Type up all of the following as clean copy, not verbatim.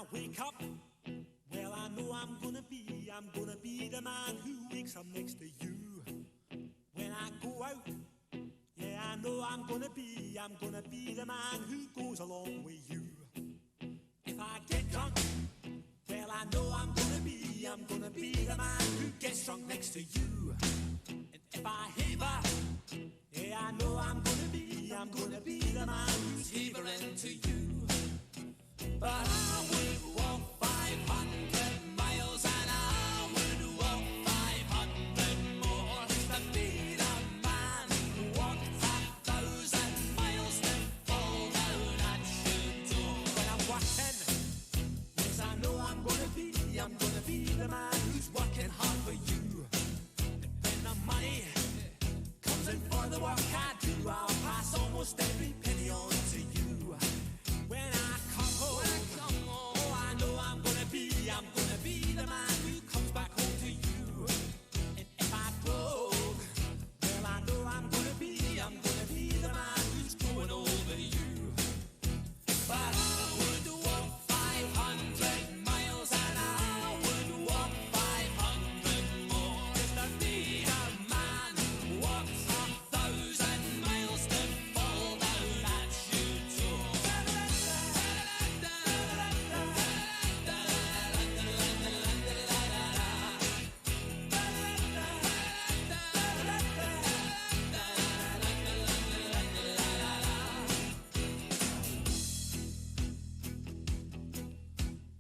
I wake up, well, I know I'm gonna be the man who wakes up next to you. When I go out, yeah, I know I'm gonna be the man who goes along with you. If I get drunk, well, I know I'm gonna be the man who gets drunk next to you. And if I heaver, yeah, I know I'm gonna be the man who's heavering to you. But I would walk 500 miles and I would walk 500 more to be the man who walked 1,000 miles to fall down at your door. When I'm working, yes, I know I'm gonna be the man who's working hard for you. And when the money comes in for the work I do, I'll pass almost every penny on to you. When I come home, oh, I know I'm gonna be the man who comes back home to you. And if I broke, well, I know I'm gonna be the man who's going over you. But I would walk 500 miles and I would walk 500 more just to be the man who walks 1,000 miles to fall down at your door.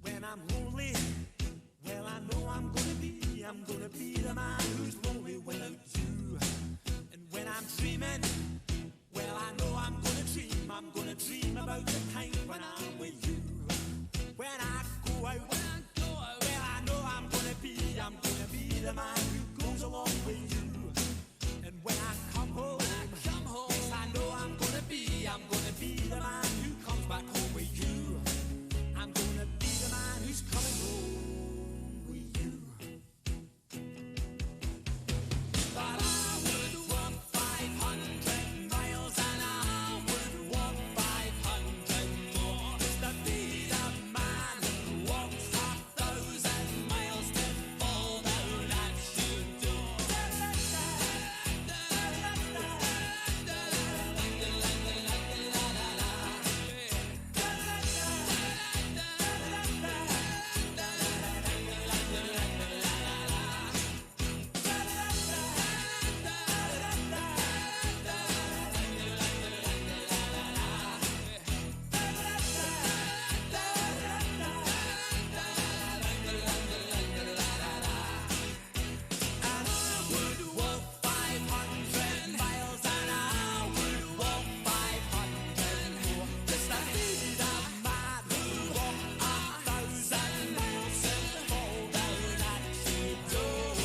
When I'm lonely, well, I know I'm gonna be the man who's lonely without you. And when I'm dreaming, well, I know I'm gonna dream about the time when I'm with you. When I go out, well, I know I'm gonna be the man who goes along with you. And when I come home, yes, I know I'm gonna be the man who comes back home with you. I'm gonna be the man who's coming home with you. But I would walk 500 miles and I would walk 500 more just to be the man who walks 1,000 miles to fall down at your door. And I would walk 500 miles and I would walk 500 more just to be the man who walked 1,000 miles and fall down at your door.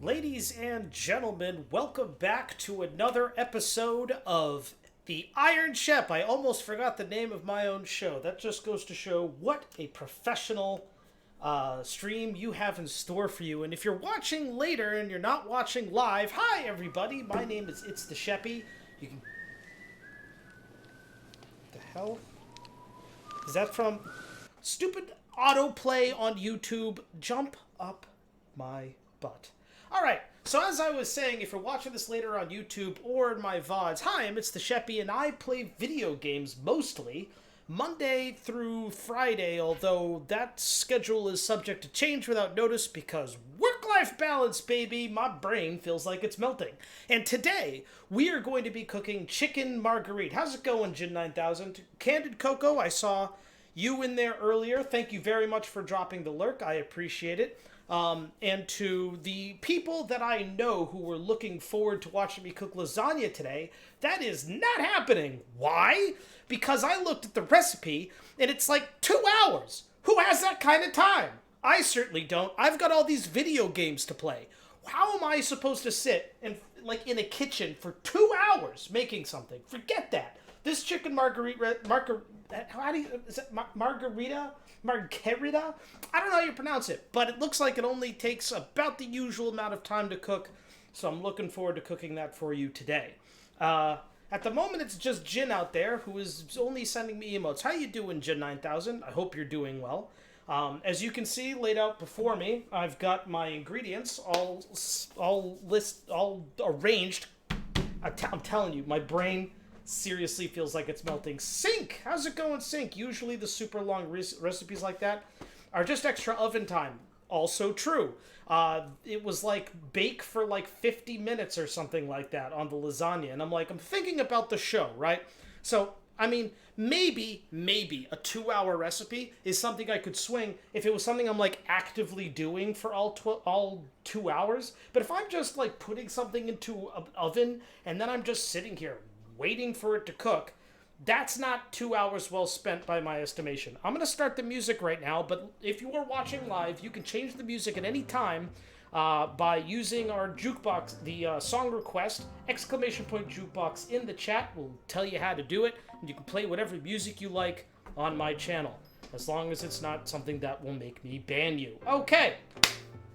Ladies and gentlemen, welcome back to another episode of the Iron Shep. I almost forgot the name of my own show. That just goes to show what a professional stream you have in store for you. And if you're watching later and you're not watching live, hi everybody. My name is It's the Sheppy. You can... What the hell? Is that from stupid autoplay on YouTube? Jump up my butt. All right, so as I was saying, if you're watching this later on YouTube or in my VODs, hi, It's the Sheppy, and I play video games mostly Monday through Friday, although that schedule is subject to change without notice because work-life balance, baby, my brain feels like it's melting. And today, we are going to be cooking chicken marguerite. How's it going, Jin 9000? Candid Coco, I saw you in there earlier. Thank you very much for dropping the lurk. I appreciate it. And to the people that I know who were looking forward to watching me cook lasagna today, that is not happening. Why? Because I looked at the recipe, and it's like 2 hours. Who has that kind of time? I certainly don't. I've got all these video games to play. How am I supposed to sit and in a kitchen for 2 hours making something? Forget that. This chicken margarita, Margherita? Margherita? I don't know how you pronounce it, but it looks like it only takes about the usual amount of time to cook, so I'm looking forward to cooking that for you today. At the moment, it's just Jin out there who is only sending me emotes. How you doing, Jin 9000? I hope you're doing well. As you can see, laid out before me, I've got my ingredients all arranged. I'm telling you, my brain seriously feels like it's melting. Sync! How's it going, Sync? Usually the super long recipes like that are just extra oven time. Also true. It was like bake for like 50 minutes or something like that on the lasagna. And I'm like, I'm thinking about the show, right? So, I mean, maybe a 2-hour recipe is something I could swing if it was something I'm like actively doing for all 2 hours. But if I'm just like putting something into an oven and then I'm just sitting here waiting for it to cook, that's not 2 hours well spent by my estimation. I'm going to start the music right now, but if you are watching live, you can change the music at any time by using our jukebox, the song request, !jukebox in the chat. We'll tell you how to do it, and you can play whatever music you like on my channel, as long as it's not something that will make me ban you. Okay,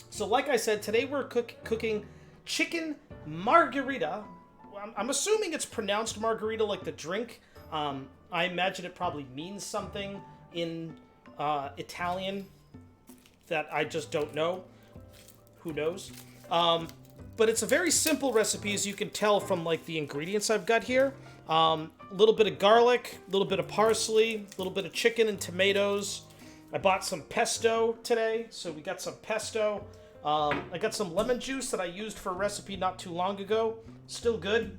so like I said, today we're cooking chicken margherita. I'm assuming it's pronounced margarita like the drink. I imagine it probably means something in Italian that I just don't know. Who knows? But it's a very simple recipe, as you can tell from like the ingredients I've got here. A little bit of garlic, a little bit of parsley, a little bit of chicken and tomatoes. I bought some pesto today, so we got some pesto. I got some lemon juice that I used for a recipe not too long ago. Still good.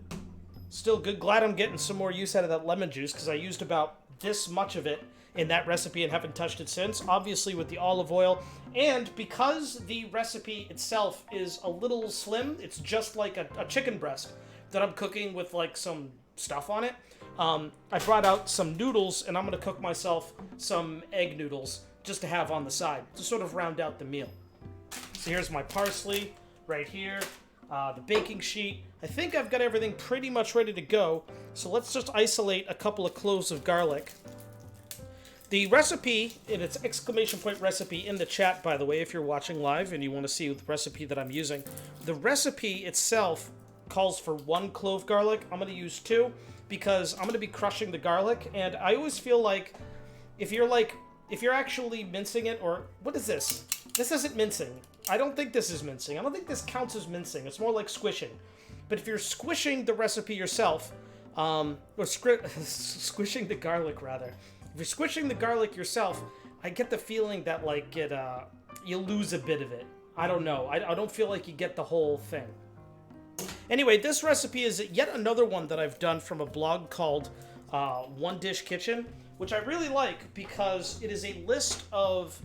Still good. Glad I'm getting some more use out of that lemon juice, because I used about this much of it in that recipe and haven't touched it since. Obviously with the olive oil. And because the recipe itself is a little slim, it's just like a chicken breast that I'm cooking with like some stuff on it. I brought out some noodles, and I'm going to cook myself some egg noodles just to have on the side to sort of round out the meal. So here's my parsley right here. The baking sheet. I think I've got everything pretty much ready to go. So let's just isolate a couple of cloves of garlic. The recipe, and it's ! recipe in the chat, by the way, if you're watching live and you want to see the recipe that I'm using. The recipe itself calls for 1 clove garlic. I'm going to use 2 because I'm going to be crushing the garlic. And I always feel like if you're actually mincing it, or what is this? This isn't mincing. I don't think this is mincing. I don't think this counts as mincing. It's more like squishing. But if you're squishing the recipe yourself, or squishing the garlic rather. If you're squishing the garlic yourself, I get the feeling that like you lose a bit of it. I don't know. I don't feel like you get the whole thing. Anyway, this recipe is yet another one that I've done from a blog called One Dish Kitchen, which I really like because it is a list of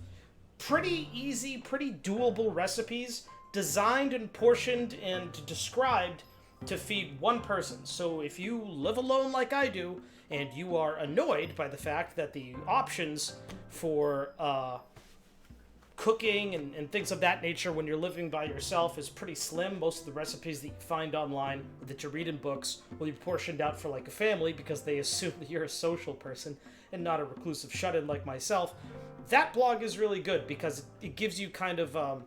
pretty easy, pretty doable recipes designed and portioned and described to feed one person. So if you live alone like I do, and you are annoyed by the fact that the options for cooking and things of that nature when you're living by yourself is pretty slim. Most of the recipes that you find online, that you read in books, will be portioned out for like a family because they assume that you're a social person and not a reclusive shut-in like myself. That blog is really good because it gives you kind of,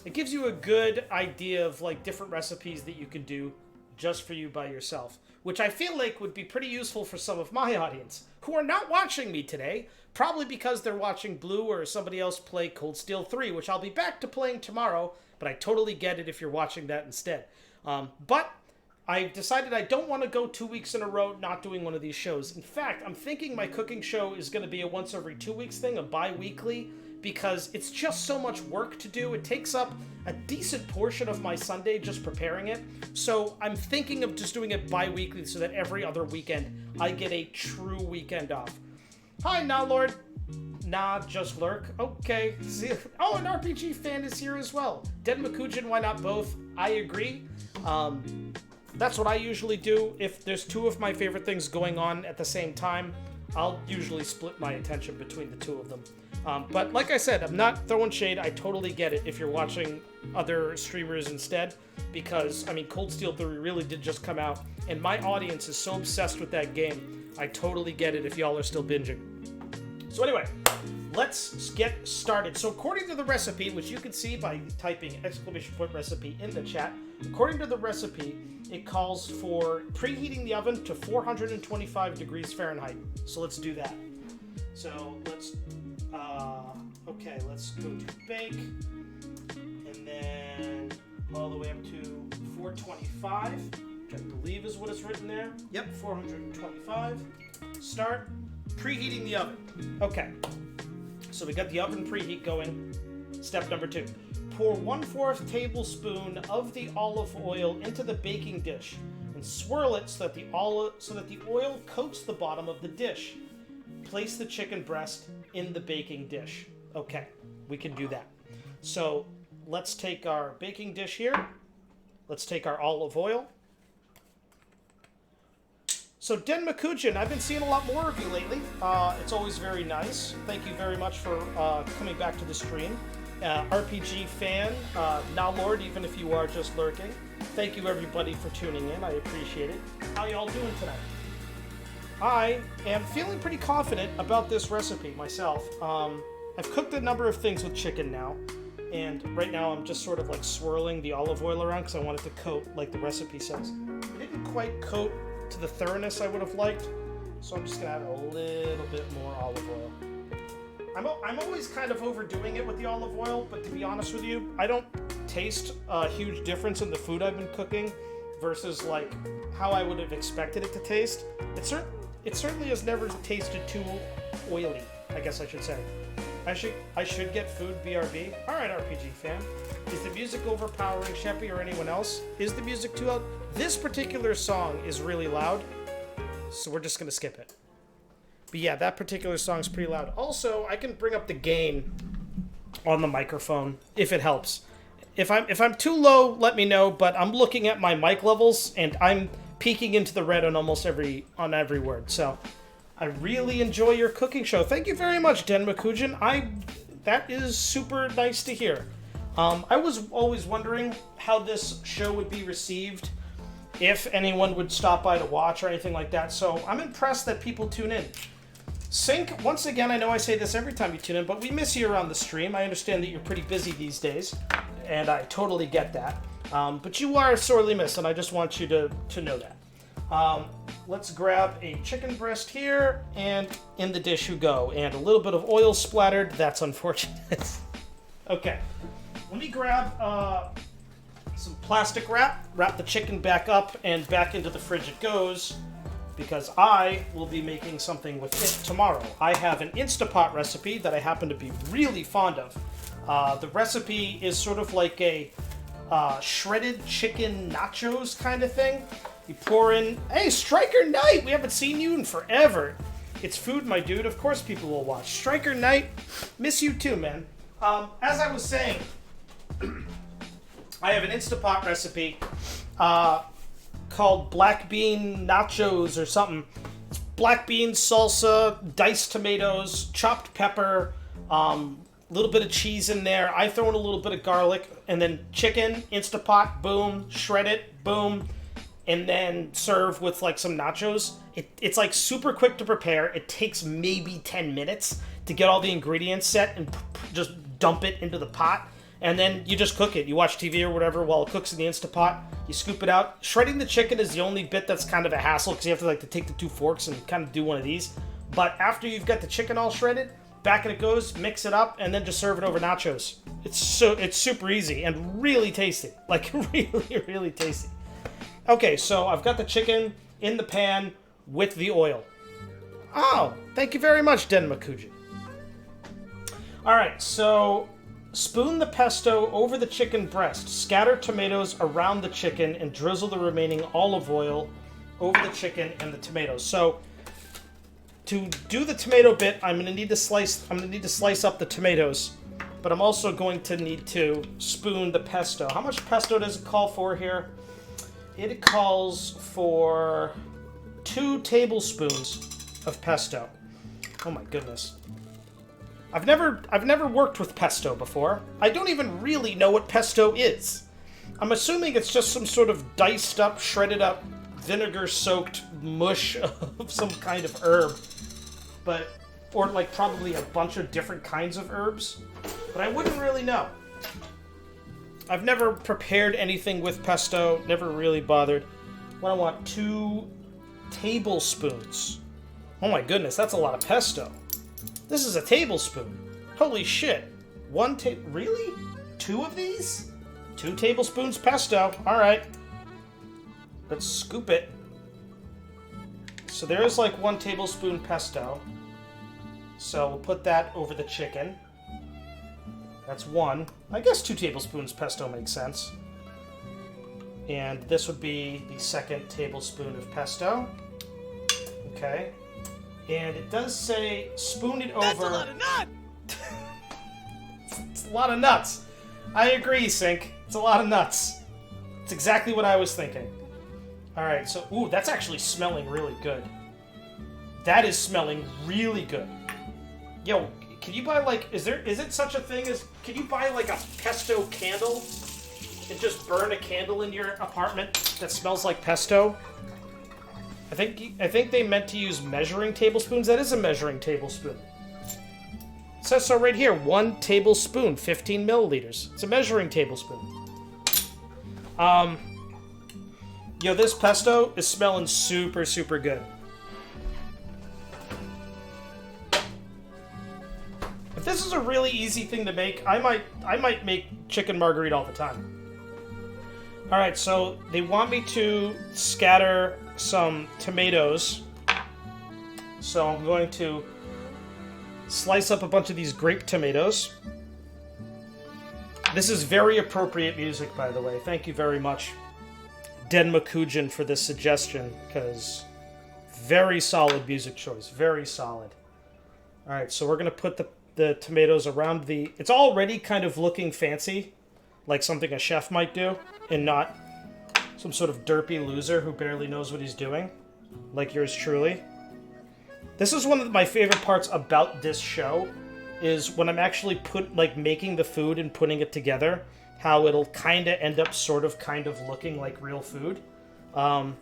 it gives you a good idea of like different recipes that you can do just for you by yourself, which I feel like would be pretty useful for some of my audience who are not watching me today, probably because they're watching Blue or somebody else play Cold Steel 3, which I'll be back to playing tomorrow, but I totally get it if you're watching that instead. But I decided I don't want to go 2 weeks in a row not doing one of these shows. In fact, I'm thinking my cooking show is going to be a once every 2 weeks thing, a bi-weekly, because it's just so much work to do. It takes up a decent portion of my Sunday just preparing it. So I'm thinking of just doing it bi-weekly so that every other weekend I get a true weekend off. Hi, Now Lord. Nah, just lurk. Okay. See, oh, an RPG fan is here as well. Dead Makujin, why not both? I agree. That's what I usually do. If there's two of my favorite things going on at the same time, I'll usually split my attention between the two of them. But like I said, I'm not throwing shade. I totally get it if you're watching other streamers instead, because, I mean, Cold Steel 3 really did just come out, and my audience is so obsessed with that game. I totally get it if y'all are still binging. So anyway, let's get started. So according to the recipe, which you can see by typing ! Recipe in the chat, According to the recipe, it calls for preheating the oven to 425 degrees Fahrenheit. So let's do that. So let's go to bake, and then all the way up to 425, which I believe is what is written there. Yep, 425. Start preheating the oven. Okay, so we got the oven preheat going. Step number 2. Pour 1/4 tablespoon of the olive oil into the baking dish and swirl it so that the oil coats the bottom of the dish. Place the chicken breast in the baking dish. Okay, we can do that. So let's take our baking dish here. Let's take our olive oil. So Den Makujin, I've been seeing a lot more of you lately. It's always very nice. Thank you very much for coming back to the stream. RPG fan, now Lord, even if you are just lurking. Thank you everybody for tuning in. I appreciate it. How y'all doing tonight? I am feeling pretty confident about this recipe myself. I've cooked a number of things with chicken now, and right now I'm just sort of like swirling the olive oil around because I want it to coat like the recipe says. It didn't quite coat to the thoroughness I would have liked, so I'm just gonna add a little bit more olive oil. I'm always kind of overdoing it with the olive oil, but to be honest with you, I don't taste a huge difference in the food I've been cooking versus like how I would have expected it to taste. It certainly has never tasted too oily, I guess I should say. I should get food, BRB. All right, RPG fan. Is the music overpowering Sheppy or anyone else? Is the music too loud? This particular song is really loud, so we're just gonna skip it. But yeah, that particular song's pretty loud. Also, I can bring up the gain on the microphone if it helps. If I'm too low, let me know. But I'm looking at my mic levels and I'm peeking into the red on almost every word. So I really enjoy your cooking show. Thank you very much, Den Makujin. That is super nice to hear. I was always wondering how this show would be received, if anyone would stop by to watch or anything like that. So I'm impressed that people tune in. Sync, once again, I know I say this every time you tune in, but we miss you around the stream. I understand that you're pretty busy these days, and I totally get that. But you are sorely missed, and I just want you to know that. Let's grab a chicken breast here, and in the dish you go. And a little bit of oil splattered. That's unfortunate. Okay. Let me grab some plastic wrap the chicken back up, and back into the fridge it goes, because I will be making something with it tomorrow. I have an Instapot recipe that I happen to be really fond of. The recipe is sort of like a shredded chicken nachos kind of thing. You pour in, hey, Striker Knight, we haven't seen you in forever. It's food, my dude. Of course people will watch. Striker Knight, miss you too, man. As I was saying, I have an Instapot recipe called black bean nachos or something. It's black beans, salsa, diced tomatoes, chopped pepper, little bit of cheese in there. I throw in a little bit of garlic, and then chicken, Instapot, boom, shred it, boom, and then serve with like some nachos. It's like super quick to prepare. It takes maybe 10 minutes to get all the ingredients set and just dump it into the pot. And then you just cook it. You watch TV or whatever while it cooks in the Instapot. You scoop it out. Shredding the chicken is the only bit that's kind of a hassle because you have to take the 2 forks and kind of do one of these. But after you've got the chicken all shredded, back in it goes, mix it up, and then just serve it over nachos. It's super easy and really tasty. Like really, really tasty. Okay, so I've got the chicken in the pan with the oil. Oh, thank you very much, Den Makujin. All right, so spoon the pesto over the chicken breast. Scatter tomatoes around the chicken and drizzle the remaining olive oil over the chicken and the tomatoes. So to do the tomato bit, I'm going to need to slice up the tomatoes, but I'm also going to need to spoon the pesto. How much pesto does it call for here? It calls for 2 tablespoons of pesto. Oh my goodness. I've never worked with pesto before. I don't even really know what pesto is. I'm assuming it's just some sort of diced up, shredded up, vinegar-soaked mush of some kind of herb. Or like probably a bunch of different kinds of herbs. But I wouldn't really know. I've never prepared anything with pesto. Never really bothered. What I want, 2 tablespoons. Oh my goodness, that's a lot of pesto. This is a tablespoon. Holy shit. Really? 2 of these? 2 tablespoons pesto. Alright. Let's scoop it. So there's like 1 tablespoon pesto. So we'll put that over the chicken. That's 1. I guess 2 tablespoons pesto makes sense. And this would be the 2nd tablespoon of pesto. Okay. And it does say spoon it over. That's a lot of nuts! It's a lot of nuts. I agree, Sink. It's a lot of nuts. It's exactly what I was thinking. Alright, so, ooh, that's actually smelling really good. That is smelling really good. Yo, can you buy, like, is it such a thing as, can you buy, like, a pesto candle and just burn a candle in your apartment that smells like pesto? I think they meant to use measuring tablespoons. That is a measuring tablespoon. It says so right here, 1 tablespoon, 15 milliliters. It's a measuring tablespoon. Yo, this pesto is smelling super, super good. If this is a really easy thing to make, I might make chicken margherita all the time. Alright, so they want me to scatter some tomatoes. So I'm going to slice up a bunch of these grape tomatoes. This is very appropriate music, by the way. Thank you very much, Den Makujin, for this suggestion, because very solid music choice. Very solid. Alright, so we're going to put the tomatoes around the... It's already kind of looking fancy, like something a chef might do, and not some sort of derpy loser who barely knows what he's doing, like yours truly. This is one of my favorite parts about this show, is when I'm actually making the food and putting it together, how it'll kind of end up kind of looking like real food. I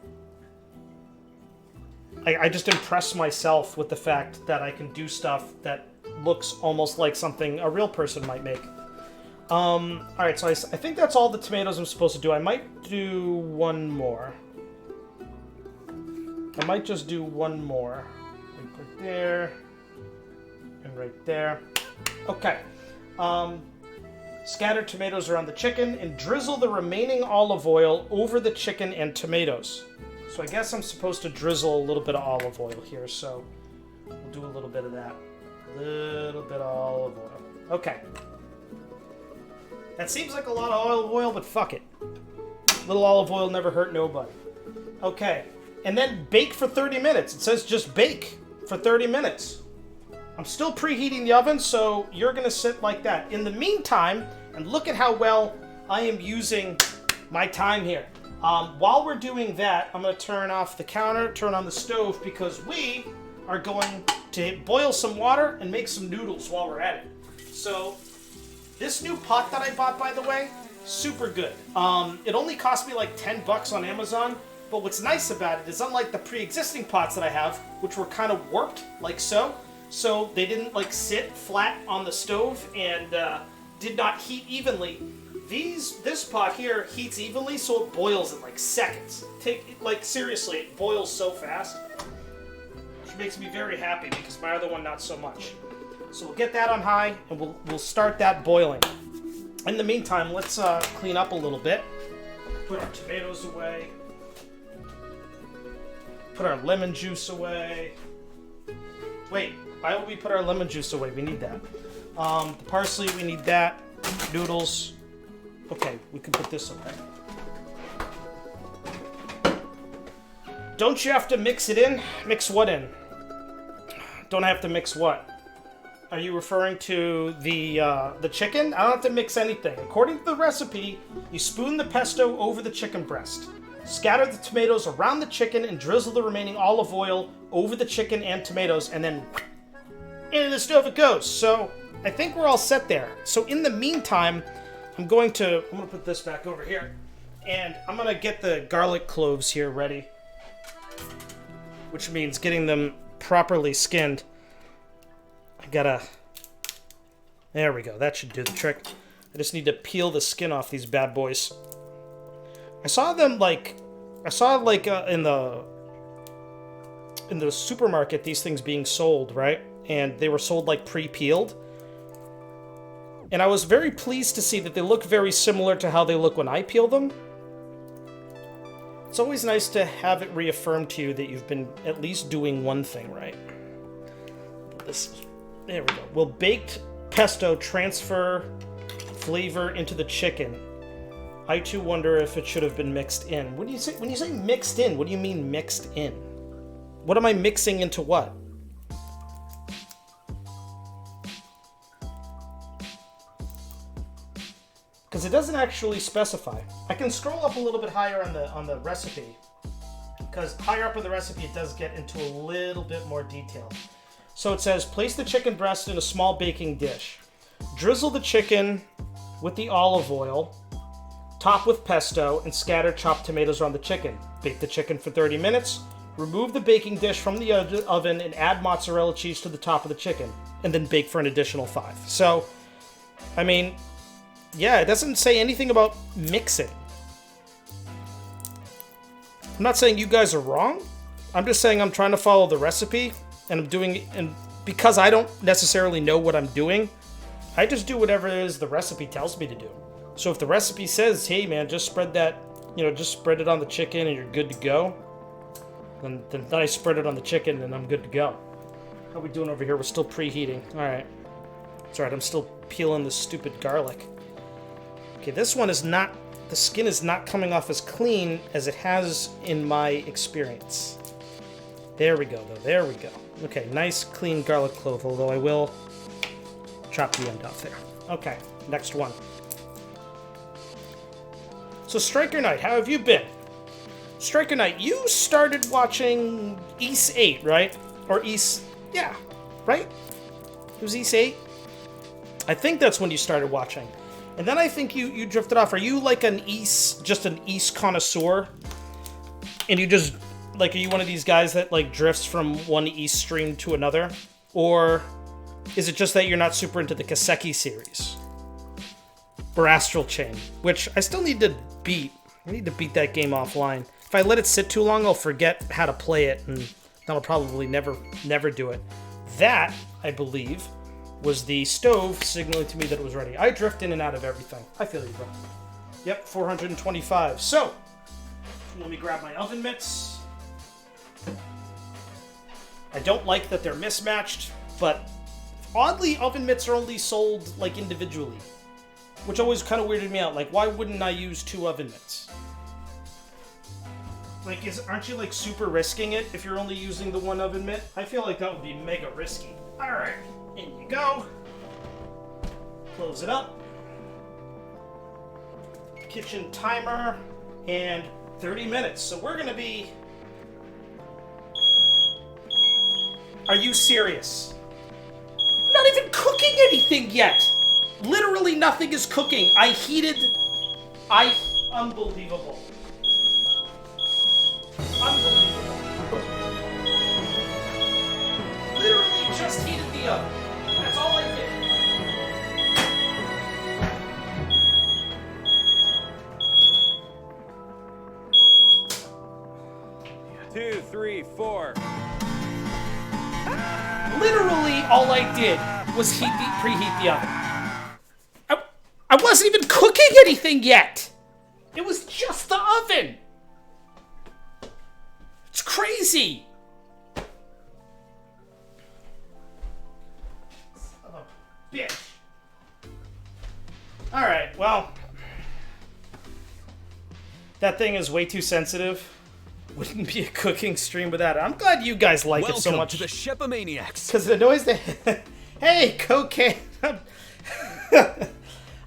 just impress myself with the fact that I can do stuff that looks almost like something a real person might make. Alright, so I think that's all the tomatoes I'm supposed to do. I might do one more. I might just do one more. Like right there. And right there. Okay. Scatter tomatoes around the chicken and drizzle the remaining olive oil over the chicken and tomatoes. So I guess I'm supposed to drizzle a little bit of olive oil here, so we'll do a little bit of that. A little bit of olive oil. Okay. That seems like a lot of olive oil, but fuck it. Little olive oil never hurt nobody. Okay. And then bake for 30 minutes. It says just bake for 30 minutes. I'm still preheating the oven, so you're going to sit like that. In the meantime, and look at how well I am using my time here. While we're doing that, I'm going to turn off the counter, turn on the stove, because we are going to boil some water and make some noodles while we're at it. So, this new pot that I bought, by the way, super good. It only cost me like $10 on Amazon, but what's nice about it is unlike the pre-existing pots that I have, which were kind of warped, like so they didn't like sit flat on the stove and did not heat evenly. This pot here heats evenly, so it boils in like seconds. Seriously, it boils so fast, which makes me very happy because my other one not so much. So we'll get that on high and we'll start that boiling. In the meantime, let's clean up a little bit. Put our tomatoes away. Put our lemon juice away. Wait, why would we put our lemon juice away? We need that. The parsley, we need that. Noodles. Okay, we can put this away. Don't you have to mix it in? Mix what in? Don't I have to mix what? Are you referring to the chicken? I don't have to mix anything. According to the recipe, you spoon the pesto over the chicken breast. Scatter the tomatoes around the chicken and drizzle the remaining olive oil over the chicken and tomatoes, and then into the stove it goes. So I think we're all set there. So in the meantime, I'm gonna put this back over here, and I'm gonna get the garlic cloves here ready, which means getting them properly skinned. There we go. That should do the trick. I just need to peel the skin off these bad boys. I saw like in the supermarket, these things being sold, right? And they were sold like pre-peeled. And I was very pleased to see that they look very similar to how they look when I peel them. It's always nice to have it reaffirmed to you that you've been at least doing one thing right. There we go. Will baked pesto transfer flavor into the chicken? I too wonder if it should have been mixed in. What do you say when you say mixed in? What do you mean mixed in? What am I mixing into what? Because it doesn't actually specify. I can scroll up a little bit higher on the recipe, because higher up in the recipe it does get into a little bit more detail. So it says, place the chicken breast in a small baking dish. Drizzle the chicken with the olive oil, top with pesto, and scatter chopped tomatoes on the chicken. Bake the chicken for 30 minutes. Remove the baking dish from the oven and add mozzarella cheese to the top of the chicken, and then bake for an additional 5. So, I mean, yeah, it doesn't say anything about mixing. I'm not saying you guys are wrong. I'm just saying I'm trying to follow the recipe, and I'm doing, and because I don't necessarily know what I'm doing, I just do whatever it is the recipe tells me to do. So if the recipe says, hey man, just spread that, just spread it on the chicken and you're good to go, then I spread it on the chicken and I'm good to go. How are we doing over here? We're still preheating. Alright. It's alright, I'm still peeling this stupid garlic. Okay, this one is not, the skin is not coming off as clean as it has in my experience. There we go, though. There we go. Okay, nice, clean garlic clove, although I will chop the end off there. Okay, next one. So, Striker Knight, how have you been? Striker Knight, you started watching Ys 8, right? Or Ys... yeah, right? It was Ys 8? I think that's when you started watching. And then I think you drifted off. Are you like just an Ys connoisseur? And you just, like, are you one of these guys that, like, drifts from one Ys stream to another? Or is it just that you're not super into the Kaseki series? Or Astral Chain, which I still need to beat. I need to beat that game offline. If I let it sit too long, I'll forget how to play it, and then I'll probably never do it. That, I believe, was the stove signaling to me that it was ready. I drift in and out of everything. I feel you, bro. Yep, 425. So, let me grab my oven mitts. I don't like that they're mismatched, but oddly, oven mitts are only sold, like, individually. Which always kind of weirded me out. Like, why wouldn't I use 2 oven mitts? Like, aren't you, like, super risking it if you're only using the 1 oven mitt? I feel like that would be mega risky. Alright. In you go. Close it up. Kitchen timer. And 30 minutes. So we're going to be... Are you serious? Not even cooking anything yet! Literally nothing is cooking. Unbelievable. Unbelievable. Literally just heated the oven. That's all I did. 2, 3, 4. Literally all I did was preheat the oven. I wasn't even cooking anything yet. It was just the oven. It's crazy. Son of a bitch. All right, well, that thing is way too sensitive. Wouldn't be a cooking stream without it. I'm glad you guys like it so much. Welcome to the Shepomaniacs. Because the noise that... Hey, cocaine.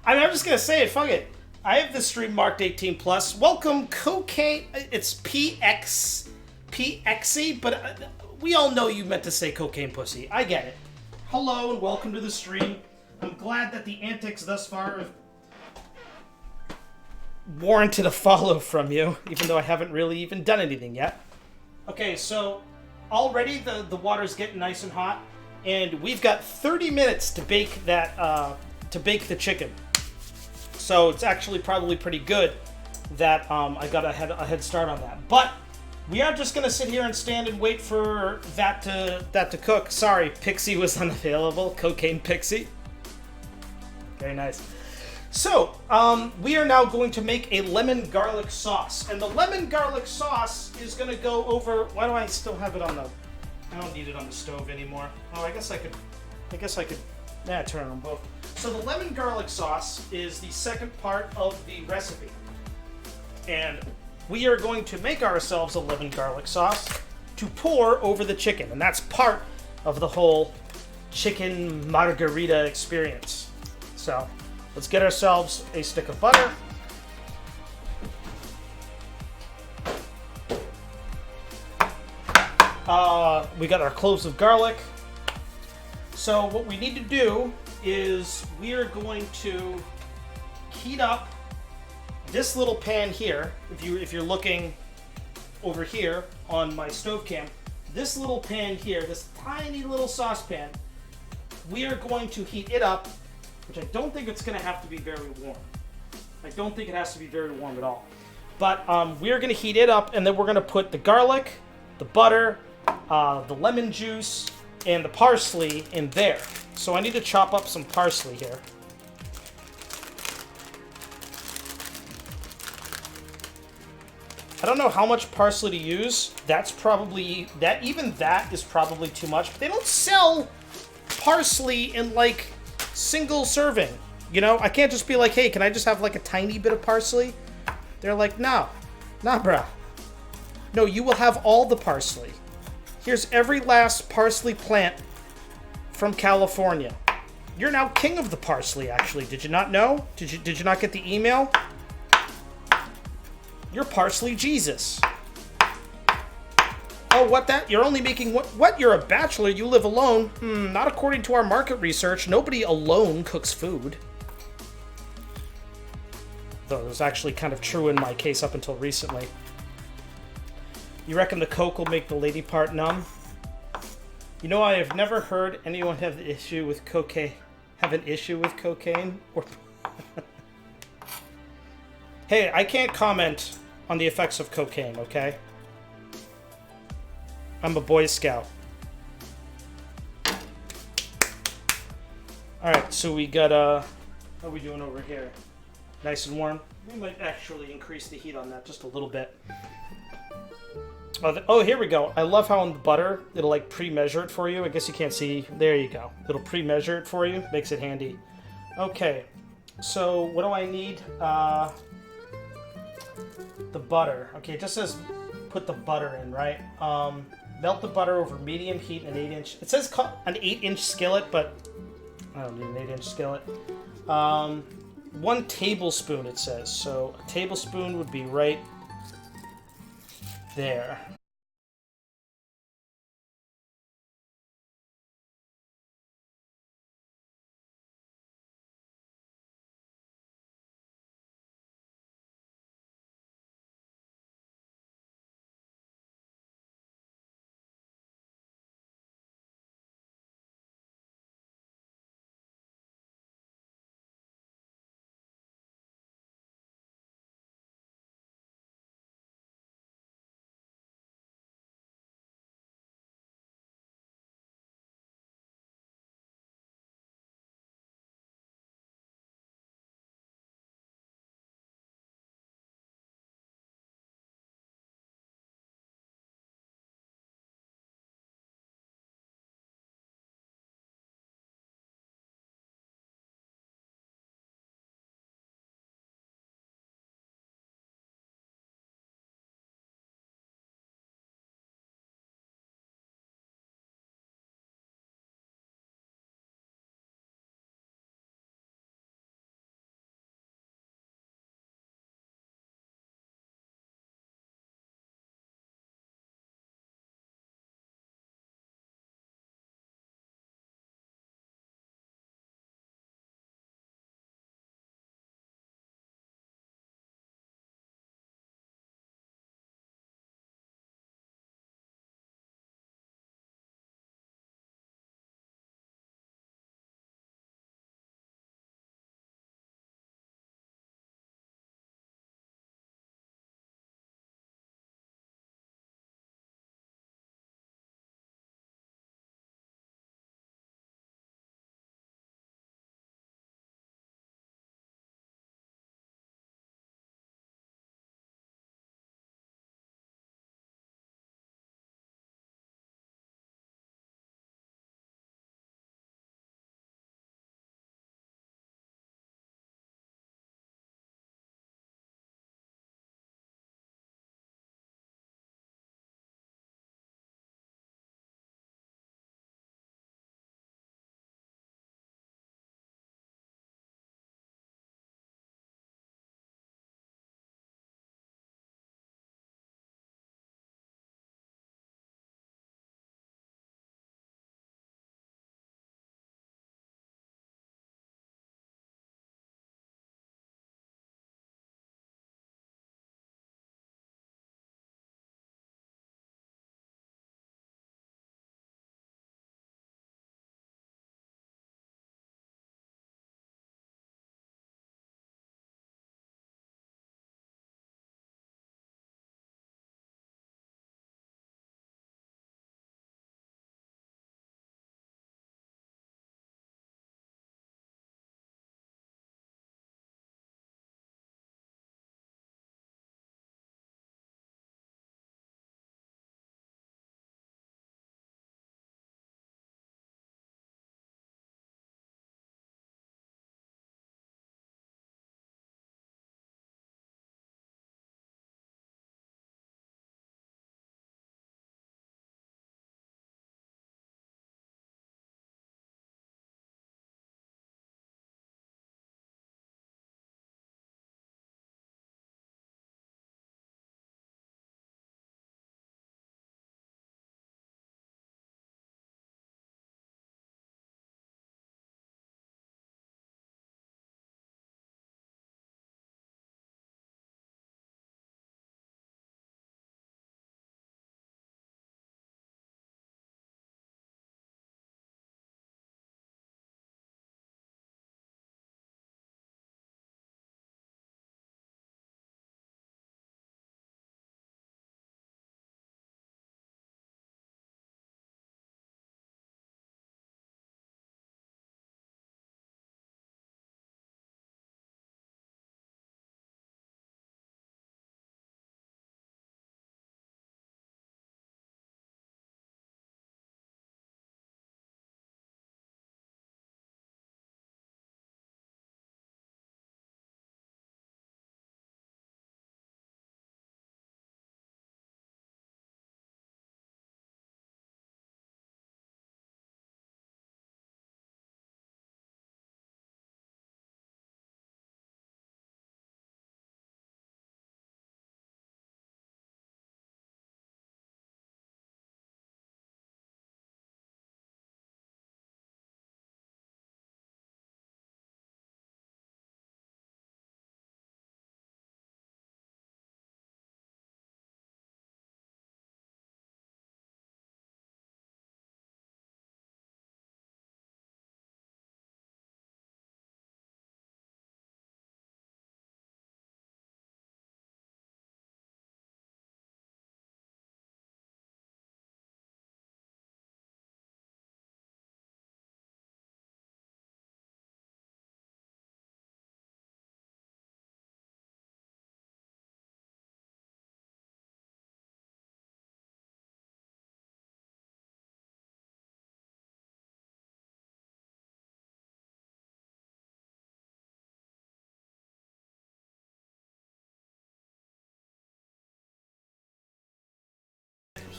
I'm just going to say it. Fuck it. I have the stream marked 18+. Welcome, cocaine. It's PXE, but we all know you meant to say cocaine pussy. I get it. Hello and welcome to the stream. I'm glad that the antics thus far have warranted a follow from you, even though I haven't really even done anything yet. Okay, so already the water's getting nice and hot, and we've got 30 minutes to bake that to bake the chicken. So it's actually probably pretty good that I got a head start on that. But we aren't just gonna sit here and stand and wait for that to cook. Sorry, Pixie was unavailable. Cocaine Pixie. Very nice. So we are now going to make a lemon garlic sauce, and the lemon garlic sauce is gonna go over. Why do I still have it on the? I don't need it on the stove anymore. Oh, I guess I could. Yeah, turn on both. So the lemon garlic sauce is the second part of the recipe. And we are going to make ourselves a lemon garlic sauce to pour over the chicken. And that's part of the whole chicken margherita experience. So let's get ourselves a stick of butter. We got our cloves of garlic. So what we need to do is we are going to heat up this little pan here. If you're looking over here on my stove cam, this little pan here, this tiny little saucepan, we are going to heat it up, which I don't think it's going to have to be very warm. I don't think it has to be very warm at all. But we are going to heat it up, and then we're going to put the garlic, the butter, the lemon juice, and the parsley in there. So I need to chop up some parsley here. I don't know how much parsley to use. That's probably, even that is probably too much. But they don't sell parsley in like single serving. You know, I can't just be like, hey, can I just have like a tiny bit of parsley? They're like, nah, bruh. No, you will have all the parsley. Here's every last parsley plant from California. You're now king of the parsley, actually. Did you not know? Did you not get the email? You're parsley Jesus. Oh, what that? You're only making what? You're a bachelor, you live alone? Not according to our market research. Nobody alone cooks food. Though it was actually kind of true in my case up until recently. You reckon the Coke will make the lady part numb? You know, I have never heard anyone have an issue with cocaine. Or hey, I can't comment on the effects of cocaine, okay? I'm a Boy Scout. Alright, so we got, how are we doing over here? Nice and warm? We might actually increase the heat on that just a little bit. Oh, here we go. I love how on the butter, it'll like pre-measure it for you. I guess you can't see. There you go. It'll pre-measure it for you. Makes it handy. Okay, so what do I need? The butter. Okay, it just says put the butter in, right? Melt the butter over medium heat in an 8-inch. It says an 8-inch skillet, but I don't need an 8-inch skillet. 1 tablespoon, it says. So a tablespoon would be right there.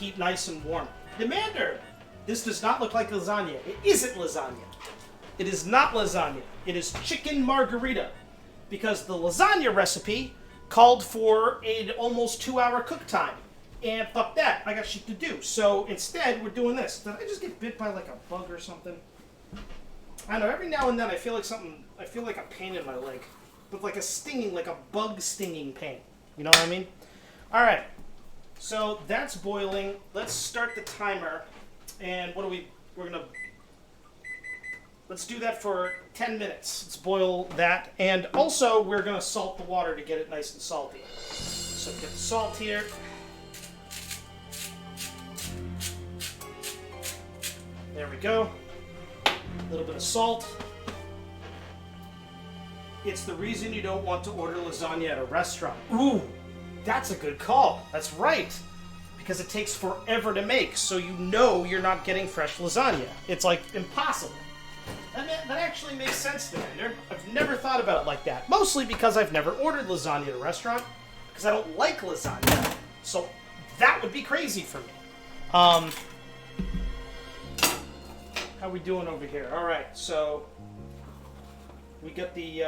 heat nice and warm. Demander, this does not look like lasagna. It isn't lasagna. It is not lasagna. It is chicken margherita. Because the lasagna recipe called for an almost 2-hour cook time. And fuck that, I got shit to do. So instead, we're doing this. Did I just get bit by like a bug or something? I don't know, every now and then I feel like a pain in my leg. But like a stinging, like a bug stinging pain. You know what I mean? Alright, so that's boiling. Let's start the timer. And let's do that for 10 minutes. Let's boil that. And also, we're going to salt the water to get it nice and salty. So get the salt here. There we go. A little bit of salt. It's the reason you don't want to order lasagna at a restaurant. Ooh, that's a good call. That's right. Because it takes forever to make, so you know you're not getting fresh lasagna. It's like impossible. That actually makes sense to me. I've never thought about it like that. Mostly because I've never ordered lasagna at a restaurant, because I don't like lasagna. So that would be crazy for me. How we doing over here? All right, so we got the.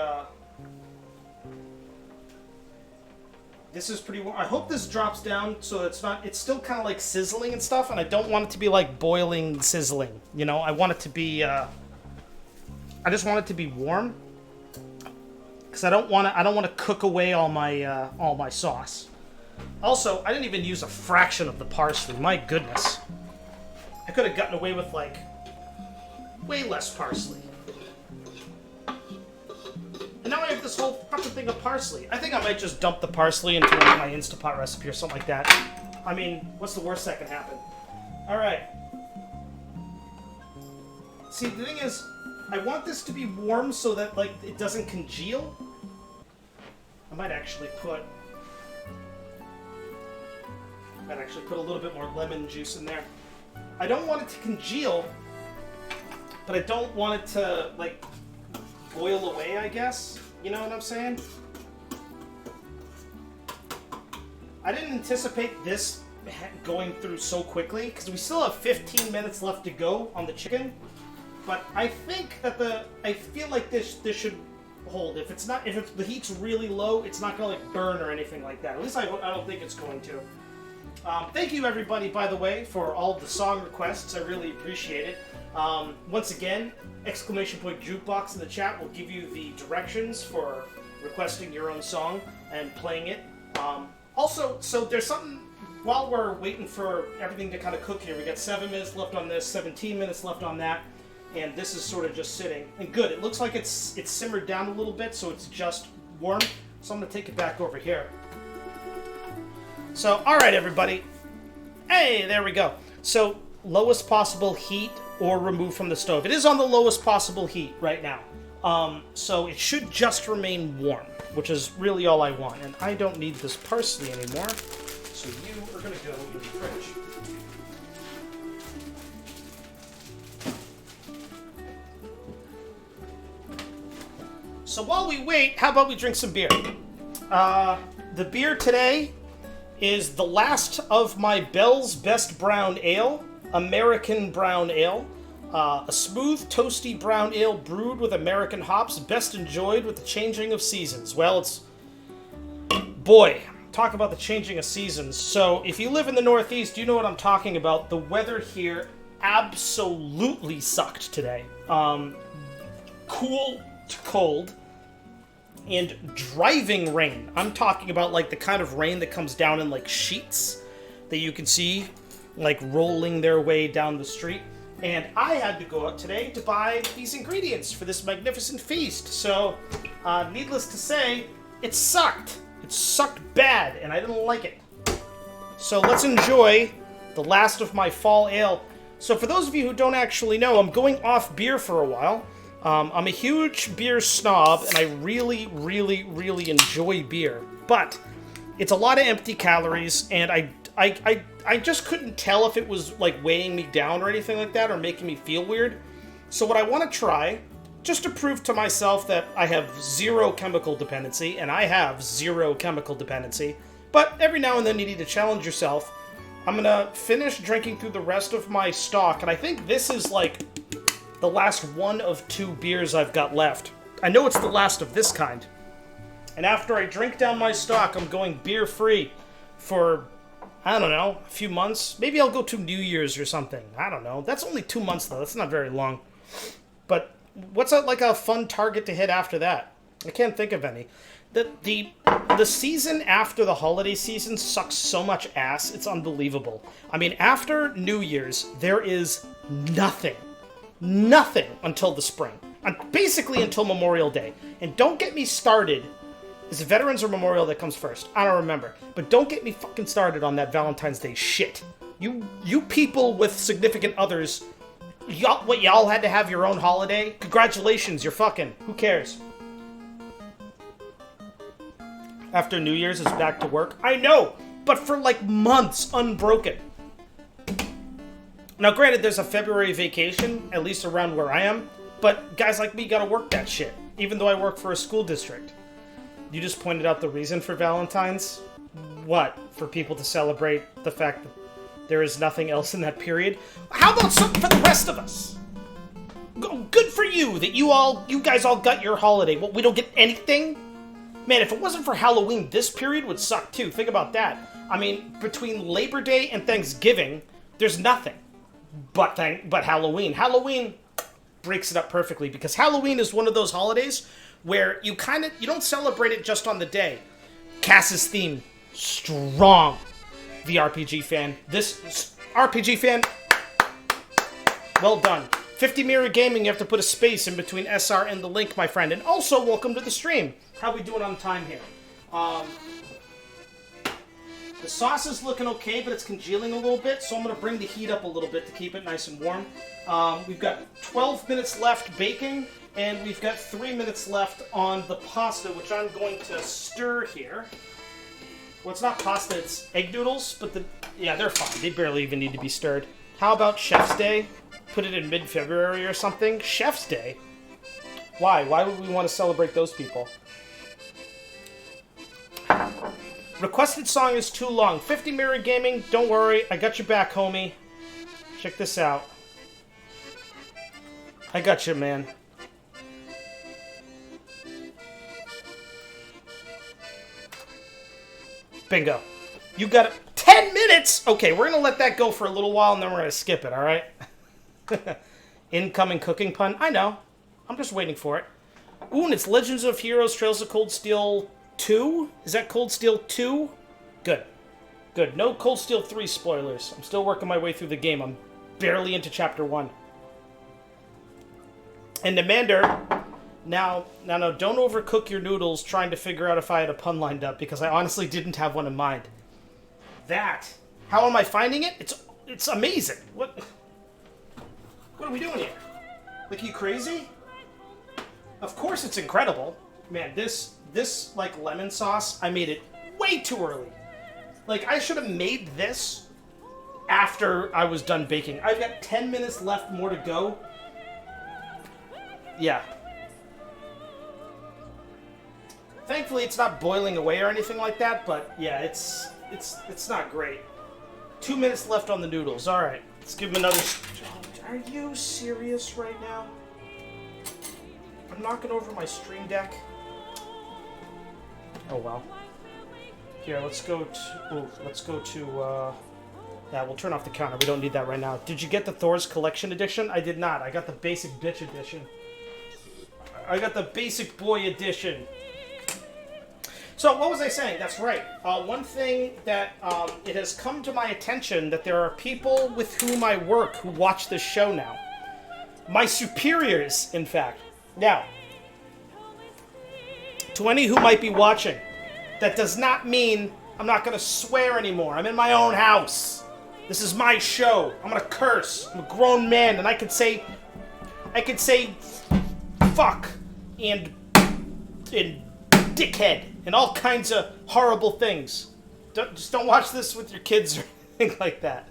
This is pretty warm. I hope this drops down so it's not. It's still kind of like sizzling and stuff, and I don't want it to be like boiling, sizzling. You know, I want it to be. I just want it to be warm, because I don't want to cook away all my sauce. Also, I didn't even use a fraction of the parsley. My goodness, I could have gotten away with like way less parsley. And now I have this whole fucking thing of parsley. I think I might just dump the parsley into like my Instapot recipe or something like that. I mean, what's the worst that can happen? Alright. See, the thing is, I want this to be warm so that, like, it doesn't congeal. I might actually put a little bit more lemon juice in there. I don't want it to congeal, but I don't want it to, like, boil away, I guess. You know what I'm saying? I didn't anticipate this going through so quickly, because we still have 15 minutes left to go on the chicken. But I think that I feel like this should hold. If the heat's really low, it's not gonna like burn or anything like that. At least I don't think it's going to. Thank you everybody, by the way, for all of the song requests. I really appreciate it. Once again, exclamation point jukebox in the chat will give you the directions for requesting your own song and playing it. Also, so there's something, while we're waiting for everything to kind of cook here, we got 7 minutes left on this, 17 minutes left on that, and this is sort of just sitting. And good, it looks like it's simmered down a little bit, so it's just warm. So I'm going to take it back over here. So, alright everybody. Hey, there we go. So, lowest possible heat or remove from the stove. It is on the lowest possible heat right now. So it should just remain warm, which is really all I want. And I don't need this parsley anymore, so you are going to go in the fridge. So while we wait, how about we drink some beer? The beer today is the last of my Bell's Best Brown Ale, American Brown Ale. A smooth, toasty brown ale brewed with American hops, best enjoyed with the changing of seasons. Well, it's... Boy, talk about the changing of seasons. So, if you live in the Northeast, you know what I'm talking about. The weather here absolutely sucked today. Cool to cold. And driving rain. I'm talking about, like, the kind of rain that comes down in, like, sheets that you can see, like, rolling their way down the street. And I had to go out today to buy these ingredients for this magnificent feast. So, needless to say, it sucked. It sucked bad, and I didn't like it. So let's enjoy the last of my fall ale. So for those of you who don't actually know, I'm going off beer for a while. I'm a huge beer snob, and I really, really, really enjoy beer. But it's a lot of empty calories, and I just couldn't tell if it was like weighing me down or anything like that, or making me feel weird. So what I want to try, just to prove to myself that I have zero chemical dependency, and I have zero chemical dependency, but every now and then you need to challenge yourself. I'm gonna finish drinking through the rest of my stock, and I think this is like the last one of 2 beers I've got left. I know it's the last of this kind. And after I drink down my stock, I'm going beer-free for, I don't know, a few months. Maybe I'll go to New Year's or something. I don't know. That's only 2 months, though. That's not very long. But what's like a fun target to hit after that? I can't think of any. The season after the holiday season sucks so much ass, it's unbelievable. I mean, after New Year's, there is nothing until the spring. Basically until Memorial Day. And don't get me started. Is it Veterans or Memorial that comes first? I don't remember. But don't get me fucking started on that Valentine's Day shit. You people with significant others, y'all had to have your own holiday? Congratulations, you're fucking. Who cares? After New Year's is back to work. I know, but for like months unbroken. Now granted, there's a February vacation, at least around where I am, but guys like me gotta work that shit, even though I work for a school district. You just pointed out the reason for Valentine's? What? For people to celebrate the fact that there is nothing else in that period? How about something for the rest of us? Good for you that you guys all got your holiday. What, we don't get anything? Man, if it wasn't for Halloween, this period would suck too. Think about that. I mean, between Labor Day and Thanksgiving, there's nothing but Halloween. Halloween breaks it up perfectly because Halloween is one of those holidays where you don't celebrate it just on the day. Cass's theme, strong. The RPG fan. This RPG fan, well done. 50 Mirror Gaming, you have to put a space in between SR and the link, my friend. And also, welcome to the stream. How we doing on time here? The sauce is looking okay, but it's congealing a little bit, so I'm going to bring the heat up a little bit to keep it nice and warm. We've got 12 minutes left baking, and we've got 3 minutes left on the pasta, which I'm going to stir here. Well, it's not pasta, it's egg noodles, but yeah, they're fine. They barely even need to be stirred. How about Chef's Day? Put it in mid-February or something? Chef's Day? Why? Why would we want to celebrate those people? Requested song is too long. 50 Mirror Gaming, don't worry. I got your back, homie. Check this out. I got you, man. Bingo. You got it. 10 minutes! Okay, we're going to let that go for a little while, and then we're going to skip it, alright? Incoming cooking pun. I know. I'm just waiting for it. Ooh, and it's Legends of Heroes Trails of Cold Steel 2? Is that Cold Steel 2? Good. Good. No Cold Steel 3 spoilers. I'm still working my way through the game. I'm barely into Chapter 1. And Demander, now, don't overcook your noodles trying to figure out if I had a pun lined up, because I honestly didn't have one in mind. That. How am I finding it? It's amazing. What are we doing here? Like, you crazy? Of course it's incredible. Man, this like lemon sauce, I made it way too early. Like, I should have made this after I was done baking. I've got 10 minutes left more to go. Yeah. Thankfully, it's not boiling away or anything like that, but yeah, it's not great. 2 minutes left on the noodles. All right, let's give them another. Are you serious right now? I'm knocking over my stream deck. Oh well. Here, let's go to. Yeah, we'll turn off the counter. We don't need that right now. Did you get the Thor's Collection Edition? I did not. I got the Basic Bitch Edition. I got the Basic Boy Edition. So, what was I saying? That's right. One thing that it has come to my attention that there are people with whom I work who watch this show now. My superiors, in fact. Now, to any who might be watching, that does not mean I'm not going to swear anymore. I'm in my own house. This is my show. I'm going to curse. I'm a grown man, and I could say fuck and dickhead and all kinds of horrible things. Just don't watch this with your kids or anything like that.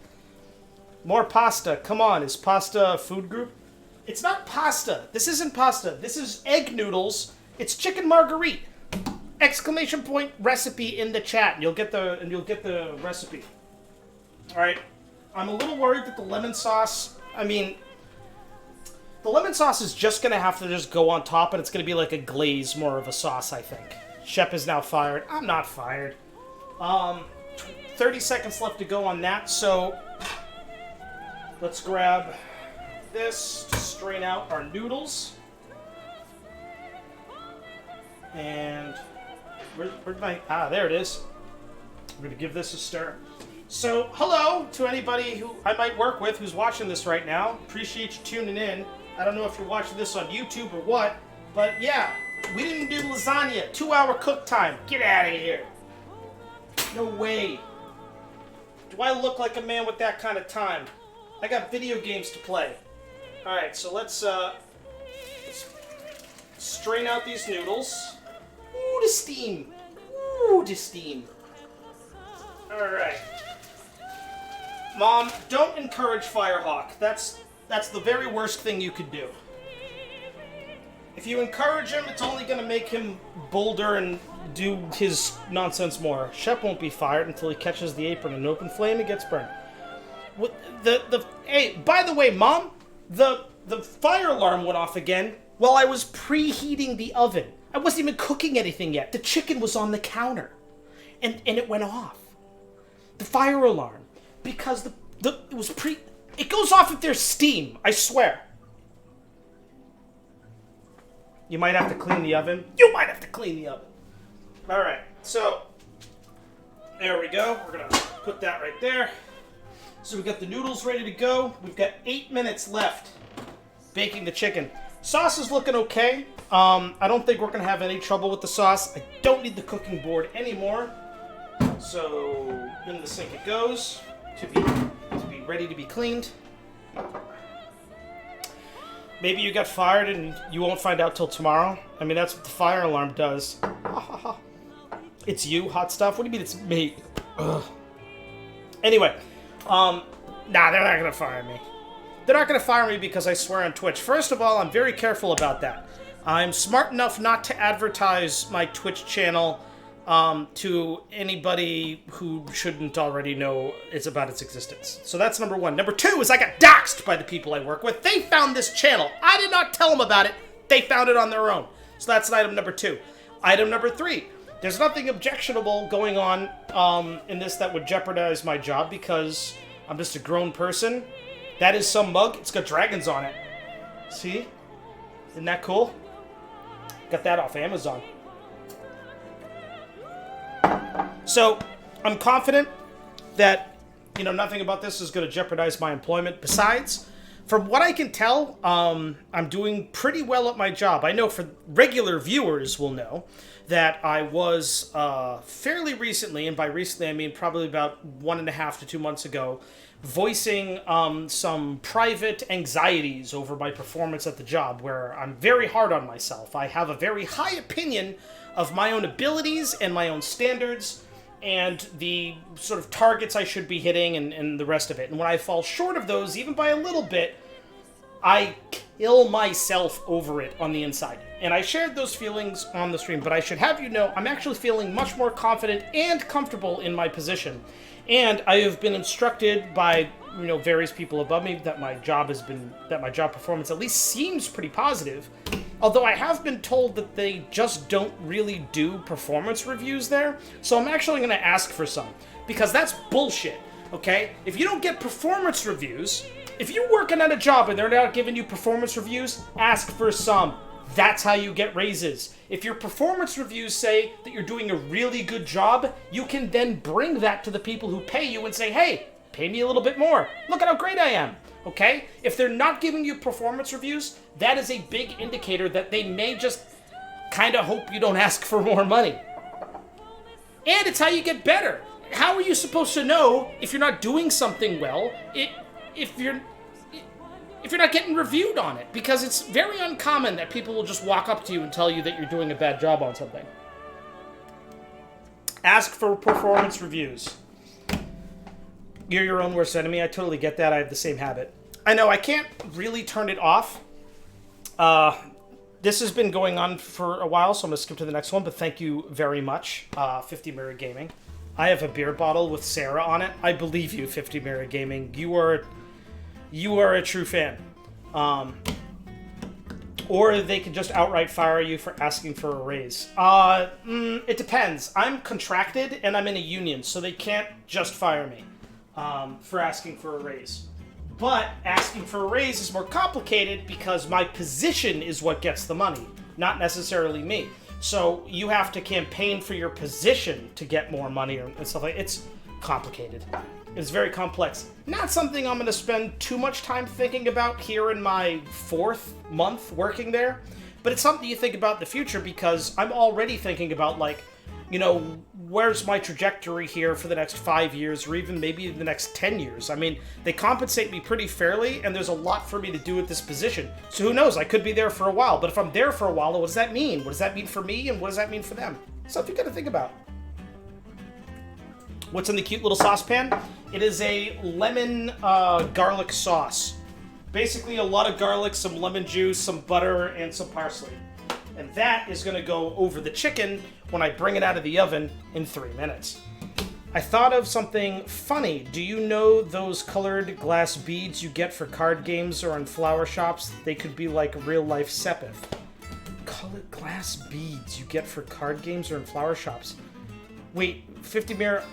More pasta. Come on, is pasta a food group? It's not pasta. This isn't pasta. This is egg noodles. It's chicken Margherita. Exclamation point recipe in the chat, and you'll get the recipe. Alright, I'm a little worried that the lemon sauce, the lemon sauce is just going to have to just go on top, and it's going to be like a glaze more of a sauce, I think. Shep is now fired. I'm not fired. 30 seconds left to go on that, so let's grab this to strain out our noodles. And where'd my... Ah, there it is. I'm going to give this a stir. So, hello to anybody who I might work with who's watching this right now. Appreciate you tuning in. I don't know if you're watching this on YouTube or what, but yeah, we didn't do lasagna. 2-hour cook time. Get out of here. No way. Do I look like a man with that kind of time? I got video games to play. Alright, so let's strain out these noodles. Ooh, the steam. Ooh, the steam. Alright. Mom, don't encourage Firehawk. That's the very worst thing you could do. If you encourage him, it's only going to make him bolder and do his nonsense more. Shep won't be fired until he catches the apron in an open flame and gets burned. Hey, by the way, Mom, the fire alarm went off again while I was preheating the oven. I wasn't even cooking anything yet. The chicken was on the counter, and it went off. The fire alarm, because it was it goes off if there's steam. I swear. You might have to clean the oven. You might have to clean the oven. All right, so there we go. We're gonna put that right there. So we got the noodles ready to go. We've got 8 minutes left baking the chicken. Sauce is looking okay. I don't think we're gonna have any trouble with the sauce. I don't need the cooking board anymore. So in the sink it goes to be ready to be cleaned. Maybe you got fired and you won't find out till tomorrow. I mean, that's what the fire alarm does. It's you, hot stuff. What do you mean it's me? Ugh. Anyway, nah, they're not gonna fire me. They're not gonna fire me because I swear on Twitch. First of all, I'm very careful about that. I'm smart enough not to advertise my Twitch channel to anybody who shouldn't already know it's about its existence. So that's number one. Number two is I got doxxed by the people I work with. They found this channel. I did not tell them about it. They found it on their own. So that's item number two. Item number three. There's nothing objectionable going on in this that would jeopardize my job because I'm just a grown person. That is some mug. It's got dragons on it. See? Isn't that cool? Got that off Amazon. So, I'm confident that, nothing about this is going to jeopardize my employment. Besides, from what I can tell, I'm doing pretty well at my job. I know for regular viewers will know that I was fairly recently, and by recently I mean probably about 1.5 to 2 months ago, voicing some private anxieties over my performance at the job, where I'm very hard on myself. I have a very high opinion of my own abilities and my own standards and the sort of targets I should be hitting and the rest of it. And when I fall short of those, even by a little bit, I kill myself over it on the inside. And I shared those feelings on the stream, but I should have you know, I'm actually feeling much more confident and comfortable in my position. And I have been instructed by, various people above me that my job performance at least seems pretty positive. Although I have been told that they just don't really do performance reviews there. So I'm actually going to ask for some. Because that's bullshit, okay? If you don't get performance reviews, if you're working at a job and they're not giving you performance reviews, ask for some. That's how you get raises. If your performance reviews say that you're doing a really good job, you can then bring that to the people who pay you and say, hey, pay me a little bit more. Look at how great I am. Okay? If they're not giving you performance reviews, that is a big indicator that they may just kind of hope you don't ask for more money. And it's how you get better. How are you supposed to know if you're not doing something well if you're not getting reviewed on it? Because it's very uncommon that people will just walk up to you and tell you that you're doing a bad job on something. Ask for performance reviews. You're your own worst enemy. I totally get that. I have the same habit. I know I can't really turn it off. This has been going on for a while, so I'm going to skip to the next one, but thank you very much, 50 Mirror Gaming. I have a beer bottle with Sarah on it, I believe you, 50 Mirror Gaming. You are a true fan. Or they could just outright fire you for asking for a raise. It depends. I'm contracted and I'm in a union, so they can't just fire me for asking for a raise. But asking for a raise is more complicated because my position is what gets the money, not necessarily me. So you have to campaign for your position to get more money and stuff like that. It's complicated. It's very complex. Not something I'm going to spend too much time thinking about here in my 4th month working there, but it's something you think about in the future because I'm already thinking about, like, you know, where's my trajectory here for the next 5 years or even maybe the next 10 years. I mean, they compensate me pretty fairly and there's a lot for me to do at this position. So who knows, I could be there for a while, but if I'm there for a while, what does that mean? What does that mean for me and what does that mean for them? Something you got to think about. What's in the cute little saucepan? It is a lemon garlic sauce. Basically a lot of garlic, some lemon juice, some butter, and some parsley. And that is going to go over the chicken when I bring it out of the oven in 3 minutes. I thought of something funny. Do you know those colored glass beads you get for card games or in flower shops? They could be like real-life sepith. Colored glass beads you get for card games or in flower shops. Wait, 50 Mirror...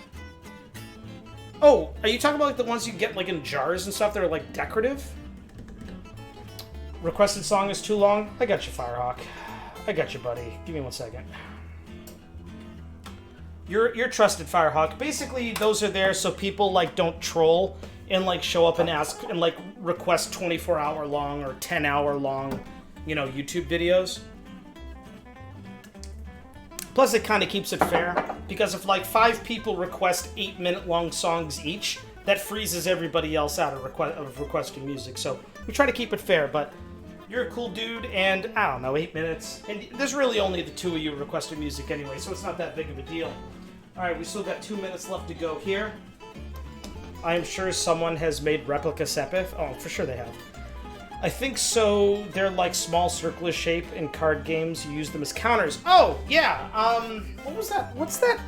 Oh, are you talking about like the ones you get like in jars and stuff that are like decorative? Requested song is too long? I got you, Firehawk. I got you, buddy. Give me 1 second. You're trusted, Firehawk. Basically, those are there so people like don't troll and like show up and ask and like request 24-hour long or 10-hour long, you know, YouTube videos. Plus, it kind of keeps it fair because if like 5 people request 8-minute long songs each, that freezes everybody else out of requesting music. So we try to keep it fair, but you're a cool dude, and I don't know, 8 minutes. And there's really only the 2 of you requesting music anyway, so it's not that big of a deal. Alright, we still got 2 minutes left to go here. I'm sure someone has made replica sepith. Oh, for sure they have. I think so. They're like small circular shape in card games. You use them as counters. Oh, yeah. What was that? What's that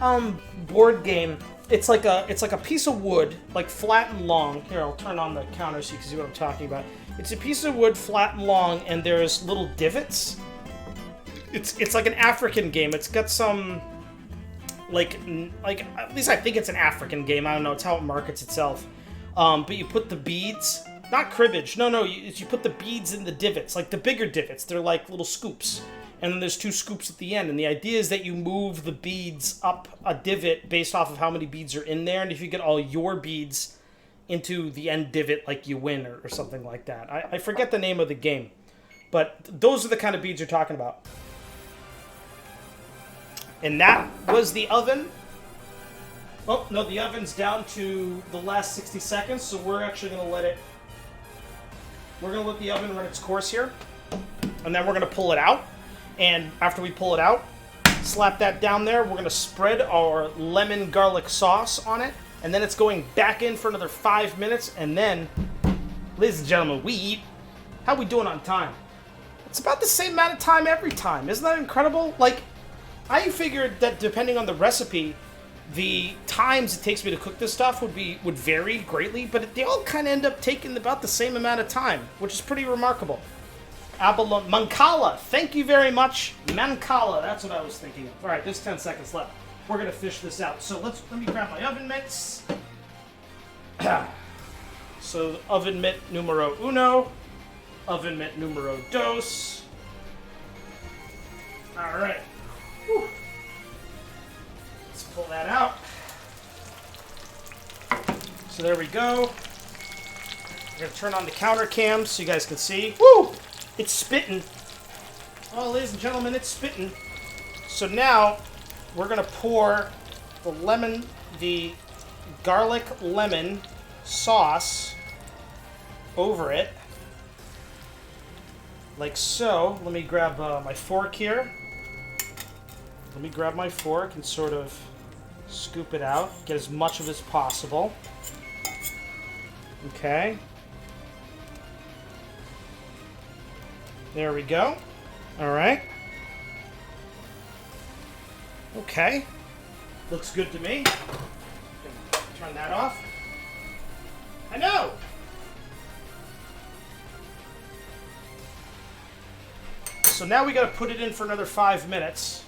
board game? It's like a piece of wood, like flat and long. Here, I'll turn on the counter so you can see what I'm talking about. It's a piece of wood, flat and long, and there's little divots. It's like an African game. It's got some like at least I think it's an African game. I don't know. It's how it markets itself. But you put the beads, not cribbage. No. You put the beads in the divots, like the bigger divots. They're like little scoops. And then there's 2 scoops at the end. And the idea is that you move the beads up a divot based off of how many beads are in there. And if you get all your beads into the end divot, like you win or something like that. I forget the name of the game. But those are the kind of beads you're talking about. And that was the oven. Oh, no, the oven's down to the last 60 seconds. So we're actually going to let the oven run its course here. And then we're going to pull it out. And after we pull it out, slap that down there. We're going to spread our lemon garlic sauce on it. And then it's going back in for another 5 minutes. And then, ladies and gentlemen, we eat. How we doing on time? It's about the same amount of time every time. Isn't that incredible? Like, I figured that depending on the recipe, the times it takes me to cook this stuff would vary greatly. But they all kind of end up taking about the same amount of time, which is pretty remarkable. Mancala, thank you very much. Mancala, that's what I was thinking of. All right, there's 10 seconds left. We're gonna fish this out. So let me grab my oven mitts. So oven mitt numero uno, oven mitt numero dos. All right. Whew. Let's pull that out. So there we go. We're gonna turn on the counter cam so you guys can see. Woo! It's spitting. Oh, ladies and gentlemen, it's spitting. So now we're gonna pour the garlic lemon sauce over it, like so. Let me grab my fork here. Let me grab my fork and sort of scoop it out, get as much of it as possible. Okay. There we go. All right. Okay. Looks good to me. Turn that off. I know! So now we gotta put it in for another 5 minutes.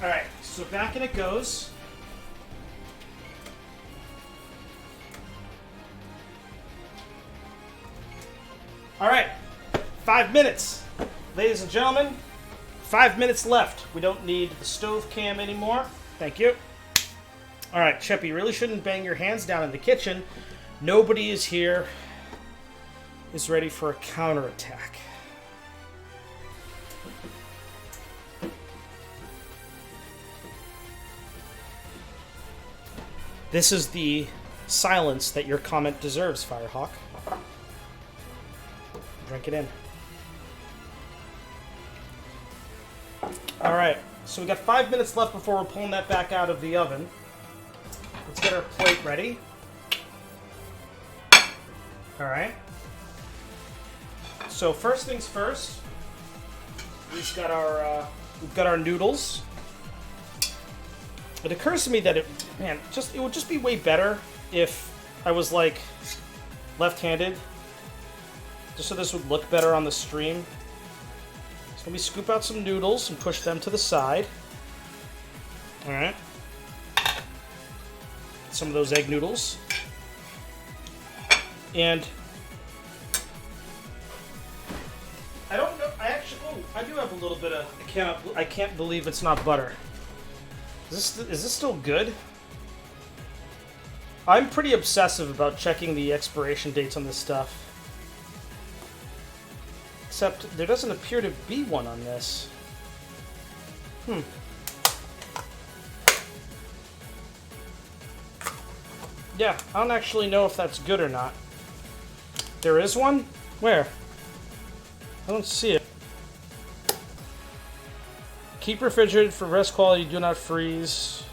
Alright, so back in it goes. Alright, 5 minutes. Ladies and gentlemen, 5 minutes left. We don't need the stove cam anymore. Thank you. Alright, Shep, you really shouldn't bang your hands down in the kitchen. Nobody is here, is ready for a counterattack. This is the silence that your comment deserves, Firehawk. Drink it in. Alright, so we got 5 minutes left before we're pulling that back out of the oven. Let's get our plate ready. Alright. So first things first, we've got our noodles. It occurs to me that it would just be way better if I was like left-handed. Just so this would look better on the stream. So let me scoop out some noodles and push them to the side. Alright. Some of those egg noodles. And I don't know. I do have a little bit of. I can't believe it's not butter. Is this still good? I'm pretty obsessive about checking the expiration dates on this stuff. Except there doesn't appear to be one on this. Yeah, I don't actually know if that's good or not. There is one? Where? I don't see it. Keep refrigerated for best quality, do not freeze.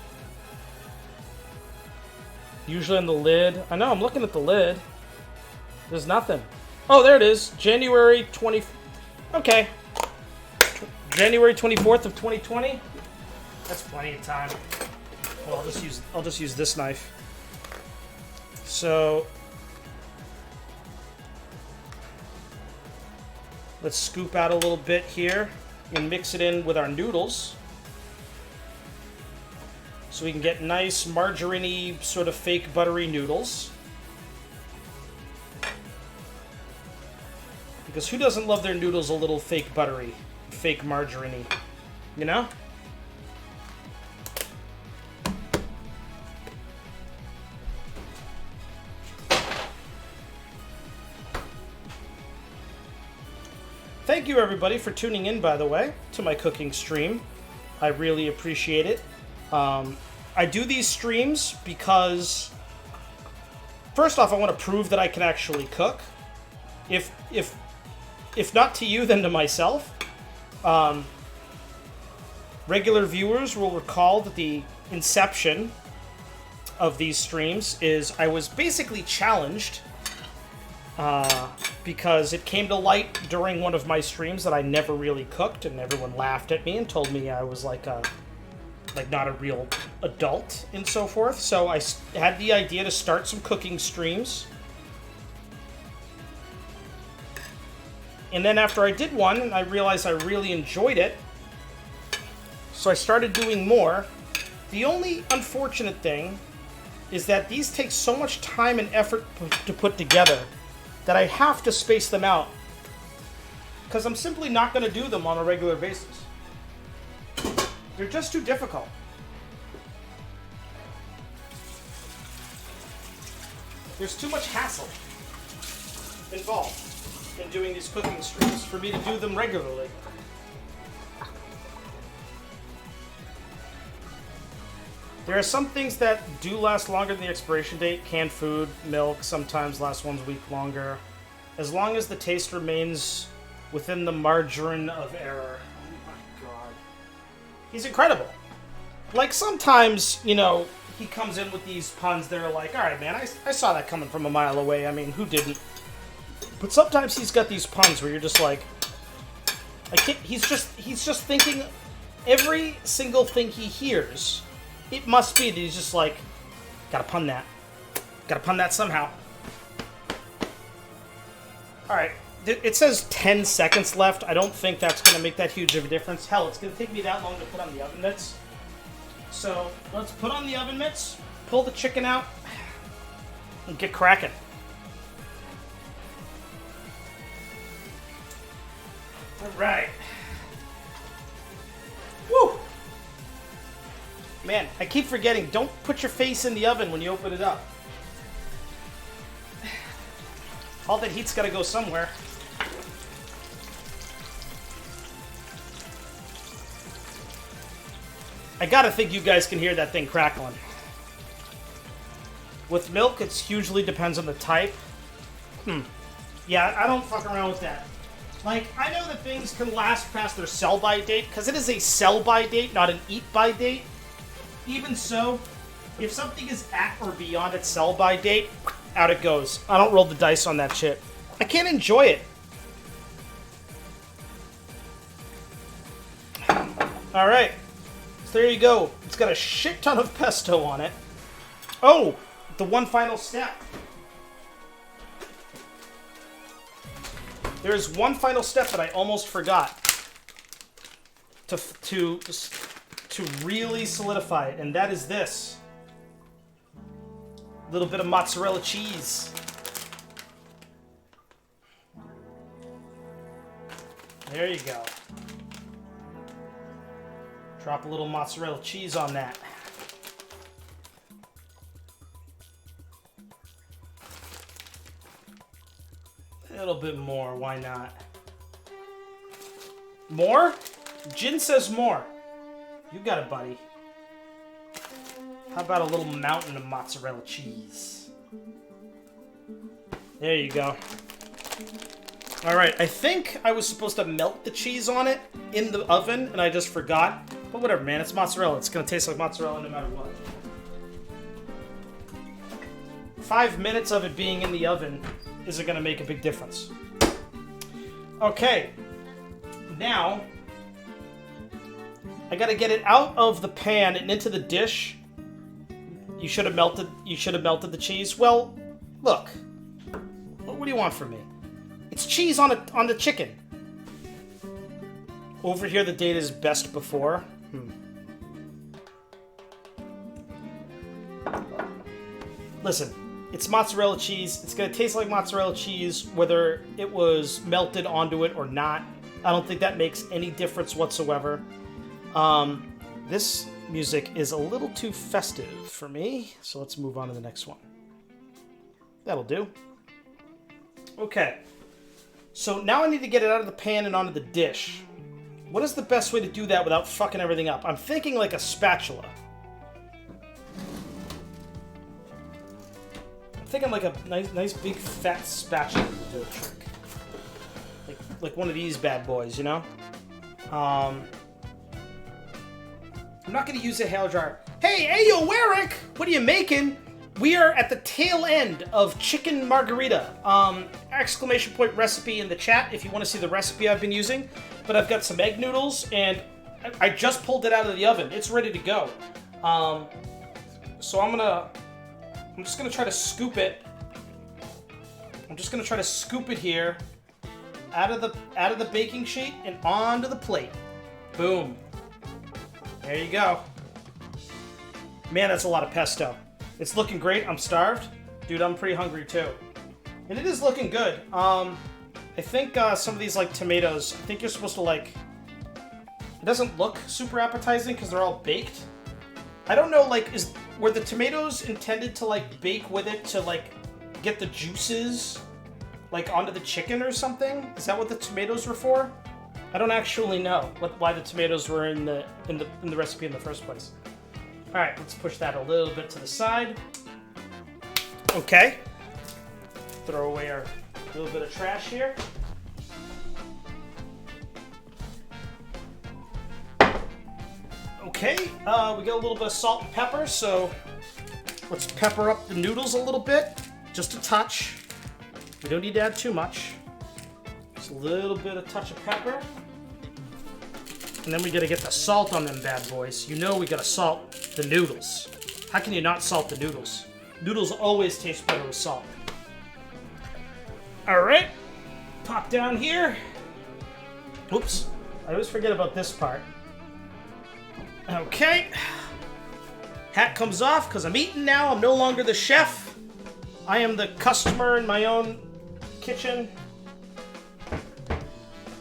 Usually on the lid. I know, I'm looking at the lid. There's nothing. Oh, there it is. January 20... Okay. January 24th of 2020? That's plenty of time. Well, I'll just use this knife. So... let's scoop out a little bit here and mix it in with our noodles. So we can get nice margarine-y, sort of fake buttery noodles. Because who doesn't love their noodles a little fake buttery, fake margarine-y, you know? Thank you everybody for tuning in, by the way, to my cooking stream. I really appreciate it. I do these streams because, first off, I want to prove that I can actually cook. If not to you, then to myself. Regular viewers will recall that the inception of these streams is I was basically challenged because it came to light during one of my streams that I never really cooked, and everyone laughed at me and told me I was like not a real adult and so forth. So I had the idea to start some cooking streams. And then after I did one, I realized I really enjoyed it. So I started doing more. The only unfortunate thing is that these take so much time and effort to put together that I have to space them out. Because I'm simply not going to do them on a regular basis. They're just too difficult. There's too much hassle involved in doing these cooking streams for me to do them regularly. There are some things that do last longer than the expiration date. Canned food, milk, sometimes lasts 1 week longer. As long as the taste remains within the margin of error. Oh my god. He's incredible. Like, sometimes, you know, he comes in with these puns that are like, alright man, I saw that coming from a mile away. I mean, who didn't? But sometimes he's got these puns where you're just like, He's just thinking every single thing he hears. It must be that he's just like, gotta pun that. Gotta pun that somehow. Alright, it says 10 seconds left. I don't think that's gonna make that huge of a difference. Hell, it's gonna take me that long to put on the oven mitts. So, let's put on the oven mitts, pull the chicken out, and get cracking. Alright. Woo! Man, I keep forgetting, don't put your face in the oven when you open it up. All that heat's gotta go somewhere. I gotta think you guys can hear that thing crackling. With milk, it hugely depends on the type. Yeah, I don't fuck around with that. Like, I know that things can last past their sell-by date, because it is a sell-by date, not an eat-by date. Even so, if something is at or beyond its sell-by date, out it goes. I don't roll the dice on that shit. I can't enjoy it. Alright. So there you go. It's got a shit ton of pesto on it. Oh! The one final step. There's one final step that I almost forgot to really solidify it, and that is this. A little bit of mozzarella cheese. There you go. Drop a little mozzarella cheese on that. A little bit more, why not? More? Jin says more. You got it, buddy. How about a little mountain of mozzarella cheese? There you go. Alright, I think I was supposed to melt the cheese on it in the oven, and I just forgot. But whatever, man, it's mozzarella. It's gonna taste like mozzarella no matter what. 5 minutes of it being in the oven isn't gonna make a big difference. Okay. Now, I gotta get it out of the pan and into the dish. You should have melted the cheese. Well, look. What do you want from me? It's cheese on the chicken. Over here the date is best before. Listen, it's mozzarella cheese. It's gonna taste like mozzarella cheese whether it was melted onto it or not. I don't think that makes any difference whatsoever. This music is a little too festive for me, so let's move on to the next one. That'll do. Okay. So now I need to get it out of the pan and onto the dish. What is the best way to do that without fucking everything up? I'm thinking like a spatula. I'm thinking like a nice big fat spatula would do a trick. Like one of these bad boys, you know? I'm not gonna use a hail dryer. Hey, yo, Eric! What are you making? We are at the tail end of chicken margherita. Exclamation point recipe in the chat if you want to see the recipe I've been using. But I've got some egg noodles and I just pulled it out of the oven. It's ready to go. So I'm just gonna try to scoop it. I'm just gonna try to scoop it here out of the baking sheet and onto the plate. Boom. There you go. Man, that's a lot of pesto. It's looking great. I'm starved. Dude, I'm pretty hungry too. And it is looking good. I think some of these, like, tomatoes, I think you're supposed to, like... It doesn't look super appetizing because they're all baked. I don't know, like, were the tomatoes intended to, like, bake with it to, like, get the juices, like, onto the chicken or something? Is that what the tomatoes were for? I don't actually know why the tomatoes were in the recipe in the first place. All right, let's push that a little bit to the side. Okay. Throw away our little bit of trash here. Okay, we got a little bit of salt and pepper, so let's pepper up the noodles a little bit, just a touch. We don't need to add too much. Just a little bit of touch of pepper. And then we gotta get the salt on them bad boys. You know we gotta salt the noodles. How can you not salt the noodles? Noodles always taste better with salt. Alright. Pop down here. Oops. I always forget about this part. Okay. Hat comes off because I'm eating now. I'm no longer the chef. I am the customer in my own kitchen.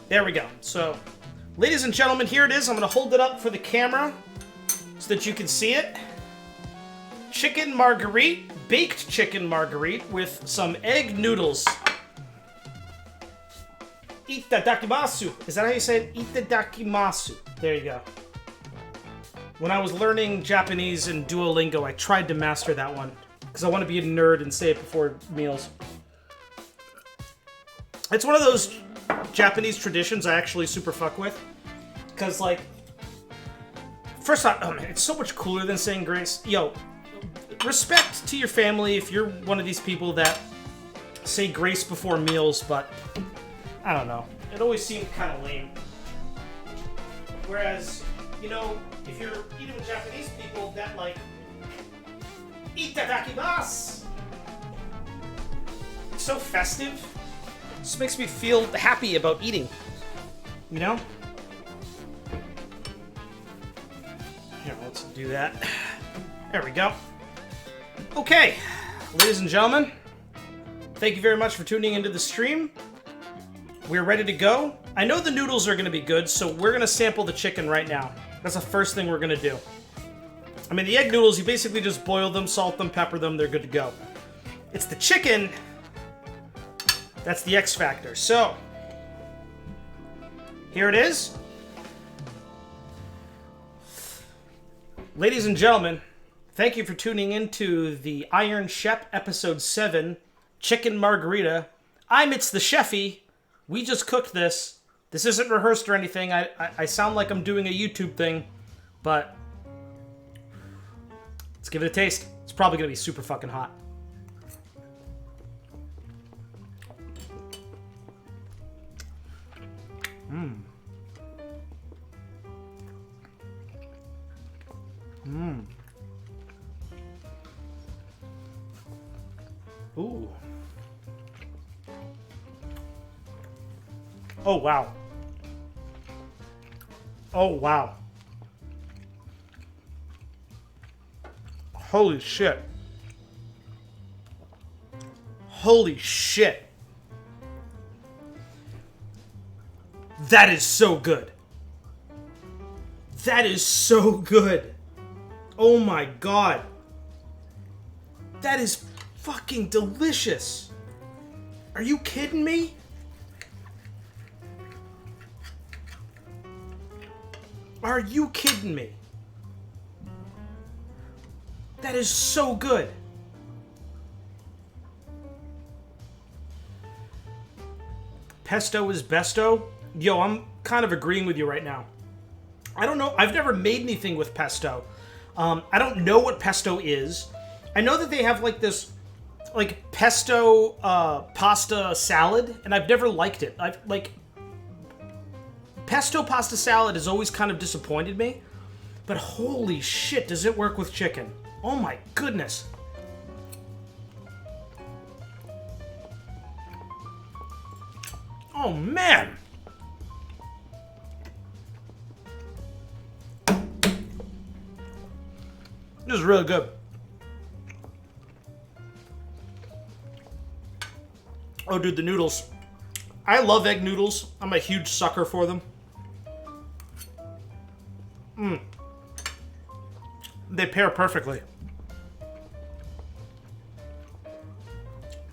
There we go. So, ladies and gentlemen, here it is. I'm going to hold it up for the camera so that you can see it. Chicken Margherita, baked chicken Margherita with some egg noodles. Itadakimasu. Is that how you say it? Itadakimasu. There you go. When I was learning Japanese in Duolingo, I tried to master that one because I want to be a nerd and say it before meals. It's one of those Japanese traditions I actually super fuck with. Because, like, first off, oh man, it's so much cooler than saying grace. Yo, respect to your family if you're one of these people that say grace before meals, but I don't know. It always seemed kind of lame. Whereas, you know, if you're eating with Japanese people that, like, itadakimasu, it's so festive. It just makes me feel happy about eating. You know? Here, let's do that. There we go. Okay, ladies and gentlemen, thank you very much for tuning into the stream. We're ready to go. I know the noodles are going to be good, so we're going to sample the chicken right now. That's the first thing we're going to do. I mean, the egg noodles, you basically just boil them, salt them, pepper them, they're good to go. It's the chicken that's the X factor. So, here it is. Ladies and gentlemen, thank you for tuning into the Iron Shep Episode 7, Chicken Margherita. It's the Chefy. We just cooked this. This isn't rehearsed or anything. I sound like I'm doing a YouTube thing, but let's give it a taste. It's probably going to be super fucking hot. Ooh. Oh, wow. Oh, wow. Holy shit. Holy shit. That is so good. That is so good. Oh my god. That is fucking delicious. Are you kidding me? Are you kidding me? That is so good. Pesto is besto. Yo, I'm kind of agreeing with you right now. I don't know. I've never made anything with pesto. I don't know what pesto is. I know that they have like this, like pesto pasta salad, and I've never liked it. I've like pesto pasta salad has always kind of disappointed me. But holy shit, does it work with chicken? Oh my goodness. Oh man. This is really good. Oh, dude, the noodles. I love egg noodles. I'm a huge sucker for them. They pair perfectly.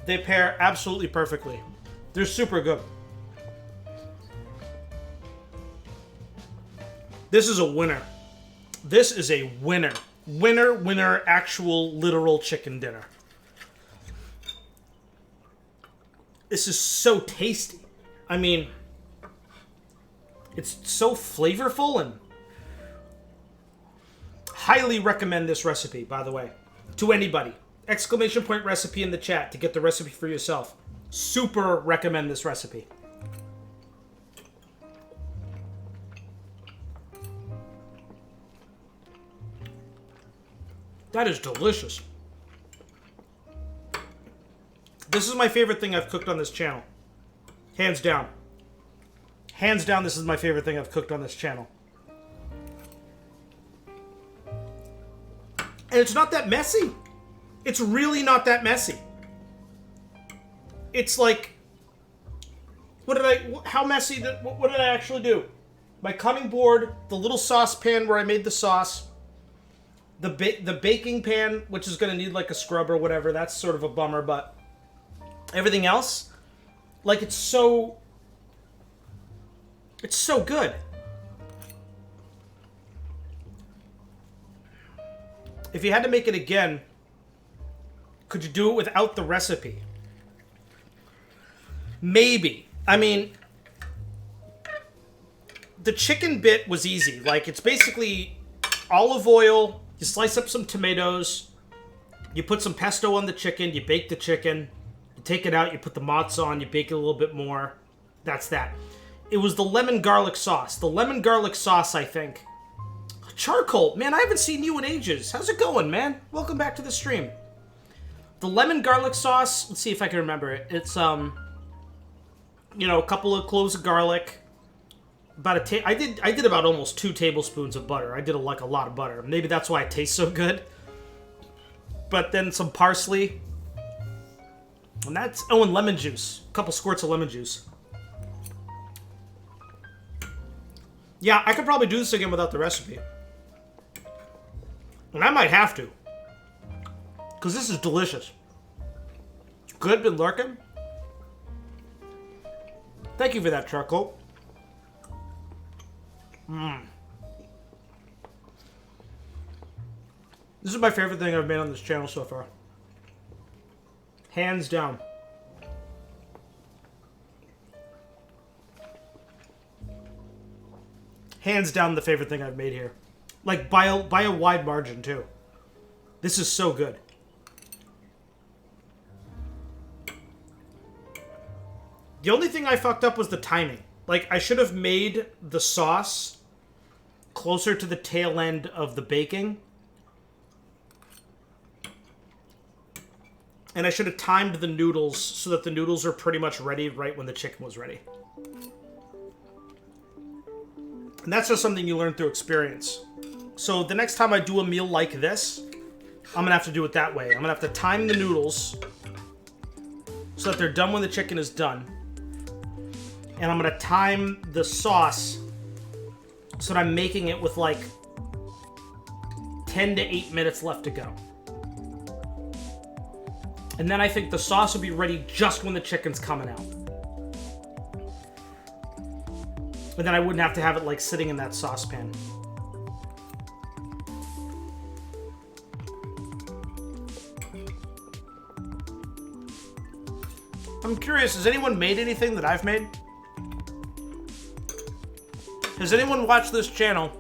They pair absolutely perfectly. They're super good. This is a winner. This is a winner. Winner, winner, actual, literal chicken dinner. This is so tasty. I mean, it's so flavorful and highly recommend this recipe, by the way, to anybody. Exclamation point recipe in the chat to get the recipe for yourself. Super recommend this recipe. That is delicious. This is my favorite thing I've cooked on this channel. Hands down. Hands down, this is my favorite thing I've cooked on this channel. And it's not that messy. It's really not that messy. It's like... How messy what did I actually do? My cutting board, the little saucepan where I made the sauce, the baking pan, which is going to need like a scrub or whatever, that's sort of a bummer, but everything else, like it's so good. If you had to make it again, could you do it without the recipe? Maybe. I mean, the chicken bit was easy. Like, it's basically olive oil, you slice up some tomatoes, you put some pesto on the chicken, you bake the chicken, you take it out, you put the mozz on, you bake it a little bit more. That's that. It was the lemon garlic sauce. The lemon garlic sauce, I think. Charcoal. Man, I haven't seen you in ages. How's it going, man? Welcome back to the stream. The lemon garlic sauce, let's see if I can remember it. It's, you know, a couple of cloves of garlic. About I did about almost 2 tablespoons of butter. I did like a lot of butter. Maybe that's why it tastes so good. But then some parsley. And that's, oh, and lemon juice. A couple squirts of lemon juice. Yeah, I could probably do this again without the recipe. And I might have to. Because this is delicious. Good, been lurking? Thank you for that, charcoal. This is my favorite thing I've made on this channel so far. Hands down. Hands down the favorite thing I've made here. Like, by a wide margin, too. This is so good. The only thing I fucked up was the timing. Like, I should have made the sauce closer to the tail end of the baking. And I should have timed the noodles so that the noodles are pretty much ready right when the chicken was ready. And that's just something you learn through experience. So the next time I do a meal like this, I'm going to have to do it that way. I'm going to have to time the noodles so that they're done when the chicken is done. And I'm going to time the sauce so that I'm making it with like 10 to 8 minutes left to go. And then I think the sauce will be ready just when the chicken's coming out. And then I wouldn't have to have it like sitting in that saucepan. I'm curious, has anyone made anything that I've made? Has anyone watched this channel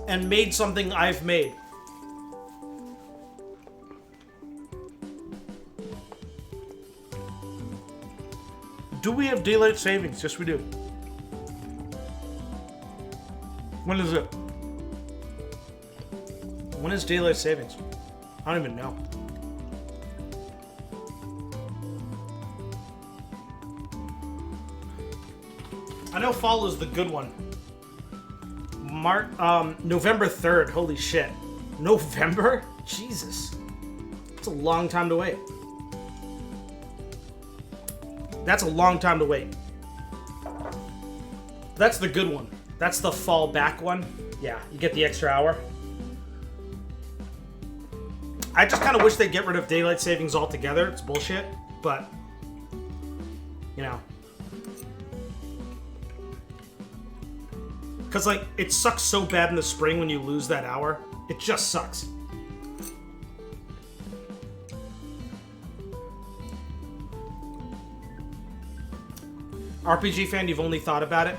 and made something I've made? Do we have daylight savings? Yes, we do. When is it? When is daylight savings? I don't even know. I know fall is the good one. November 3rd. Holy shit. November? Jesus. It's a long time to wait. That's a long time to wait. That's the good one. That's the fall back one. Yeah, you get the extra hour. I just kind of wish they'd get rid of daylight savings altogether. It's bullshit, but, you know. Because, like, it sucks so bad in the spring when you lose that hour. It just sucks. RPG fan, you've only thought about it.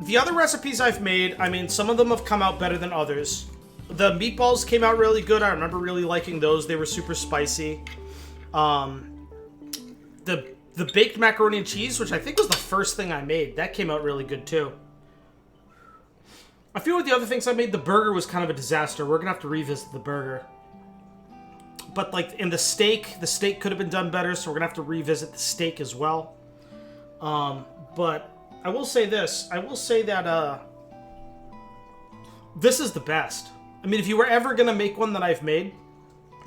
The other recipes I've made, I mean, some of them have come out better than others. The meatballs came out really good. I remember really liking those. They were super spicy. The baked macaroni and cheese, which I think was the first thing I made, that came out really good too. I feel like the other things I made, the burger was kind of a disaster. We're gonna have to revisit the burger. But like in the steak could have been done better, so we're gonna have to revisit the steak as well. But I will say this. I will say that this is the best. I mean, if you were ever gonna make one that I've made,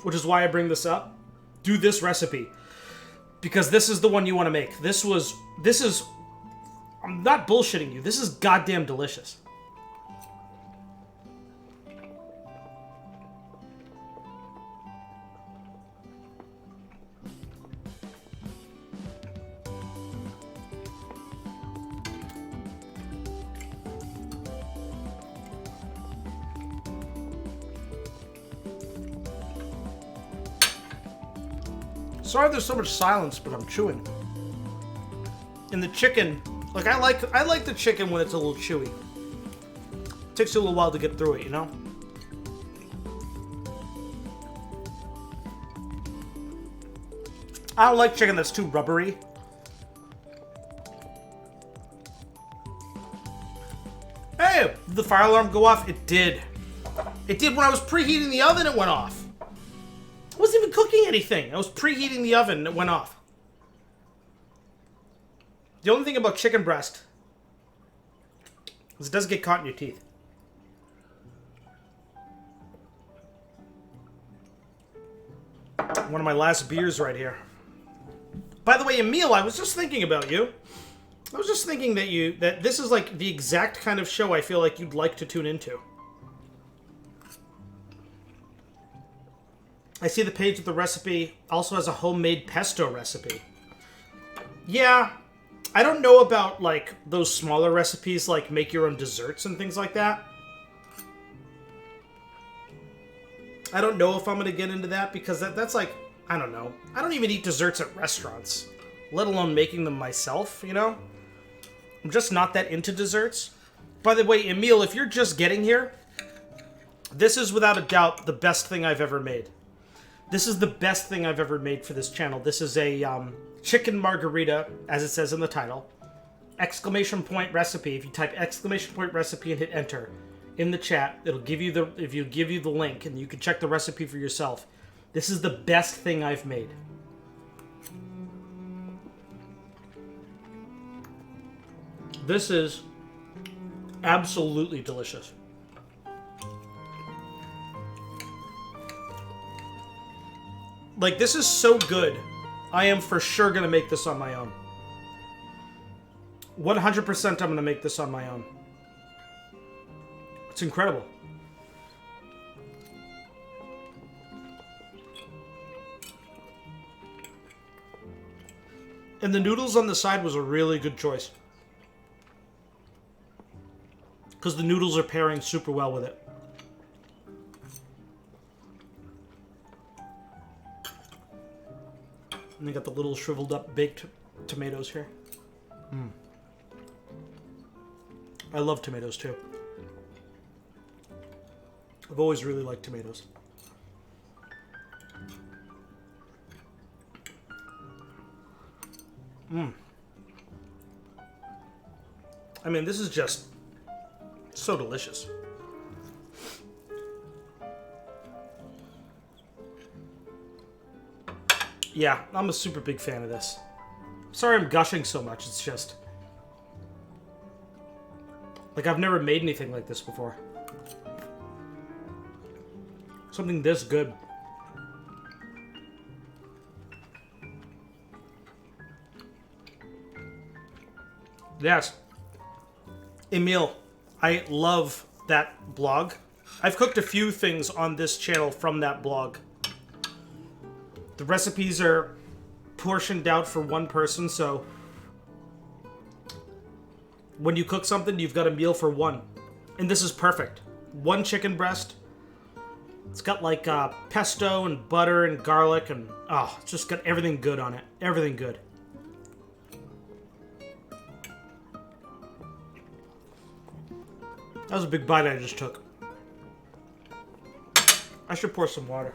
which is why I bring this up, do this recipe. Because this is the one you want to make. This is... I'm not bullshitting you. This is goddamn delicious. Sorry there's so much silence, but I'm chewing. And the chicken, like I like the chicken when it's a little chewy. It takes you a little while to get through it, you know? I don't like chicken that's too rubbery. Hey, did the fire alarm go off? It did. It did when I was preheating the oven, it went off. I wasn't even cooking anything. I was preheating the oven and it went off. The only thing about chicken breast is it does get caught in your teeth. One of my last beers right here. By the way, Emil, I was just thinking about you. I was just thinking that this is like the exact kind of show I feel like you'd like to tune into. I see the page with the recipe also has a homemade pesto recipe. Yeah, I don't know about like those smaller recipes like make your own desserts and things like that. I don't know if I'm going to get into that because that's like, I don't know. I don't even eat desserts at restaurants, let alone making them myself, you know? I'm just not that into desserts. By the way, Emil, if you're just getting here, this is without a doubt the best thing I've ever made. This is the best thing I've ever made for this channel. This is a chicken margherita, as it says in the title. Exclamation point recipe. If you type exclamation point recipe and hit enter in the chat, it'll give you the link and you can check the recipe for yourself. This is the best thing I've made. This is absolutely delicious. Like, this is so good. I am for sure going to make this on my own. 100% I'm going to make this on my own. It's incredible. And the noodles on the side was a really good choice. Because the noodles are pairing super well with it. And they got the little shriveled up baked tomatoes here. I love tomatoes too. I've always really liked tomatoes. I mean, this is just so delicious. Yeah, I'm a super big fan of this. Sorry I'm gushing so much, it's just... like, I've never made anything like this before. Something this good. Yes. Emil, I love that blog. I've cooked a few things on this channel from that blog. The recipes are portioned out for one person, so when you cook something, you've got a meal for one. And this is perfect. One chicken breast. It's got like pesto and butter and garlic and it's just got everything good on it. Everything good. That was a big bite I just took. I should pour some water.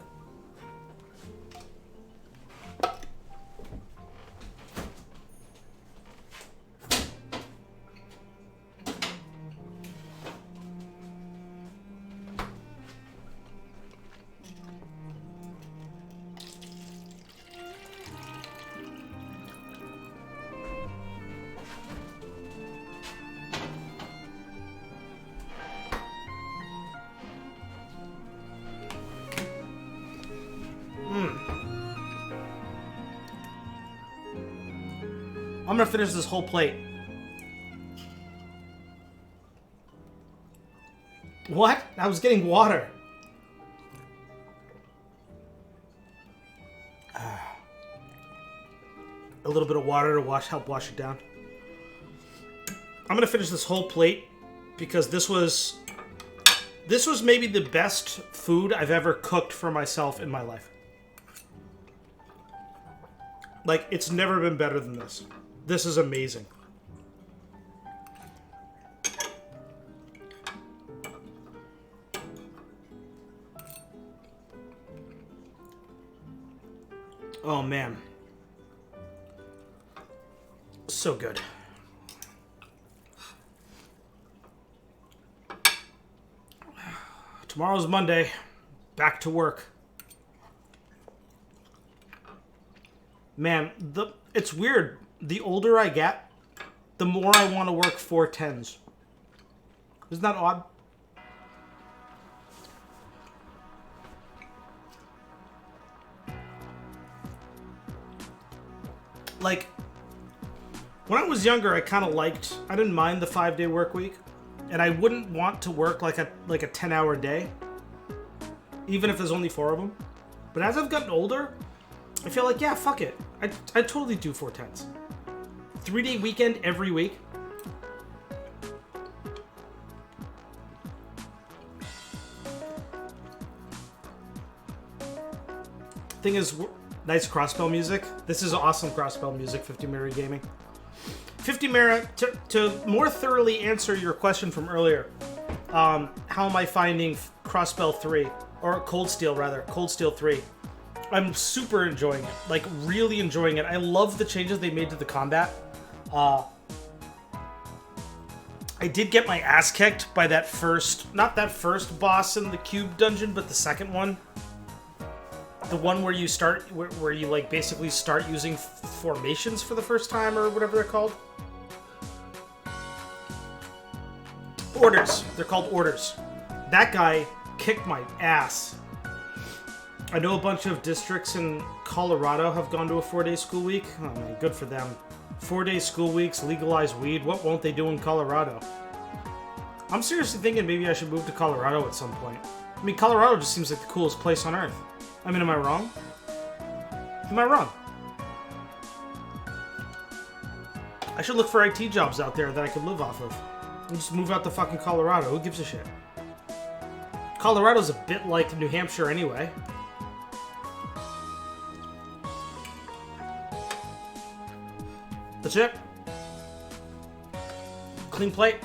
I'm gonna finish this whole plate. What? I was getting water. A little bit of water to help wash it down. I'm gonna finish this whole plate because this was maybe the best food I've ever cooked for myself in my life. Like, it's never been better than this. This is amazing. Oh, man. So good. Tomorrow's Monday. Back to work. Man, it's weird. The older I get, the more I want to work 4/10s. Isn't that odd? Like, when I was younger, I kind of I didn't mind the 5-day work week, and I wouldn't want to work like a 10-hour day, even if there's only 4 of them. But as I've gotten older, I feel like, yeah, fuck it. I'd totally do 4/10s. 3-day weekend every week. Thing is, nice crossbell music. This is awesome crossbell music, 50 Mirror Gaming. 50 Mirror, to more thoroughly answer your question from earlier, how am I finding Crossbell 3? Or Cold Steel, rather. Cold Steel 3. I'm super enjoying it. Like, really enjoying it. I love the changes they made to the combat. I did get my ass kicked by that not that first boss in the cube dungeon, but the second one. The one where you where you like basically start using formations for the first time, or whatever they're called. Orders. They're called orders. That guy kicked my ass. I know a bunch of districts in Colorado have gone to a 4-day school week. Oh man, good for them. 4-day school weeks, legalize weed. What won't they do in Colorado? I'm seriously thinking maybe I should move to Colorado at some point. I mean, Colorado just seems like the coolest place on earth. I mean, am I wrong? Am I wrong? I should look for IT jobs out there that I could live off of. And just move out to fucking Colorado. Who gives a shit? Colorado's a bit like New Hampshire anyway. That's it. Clean plate.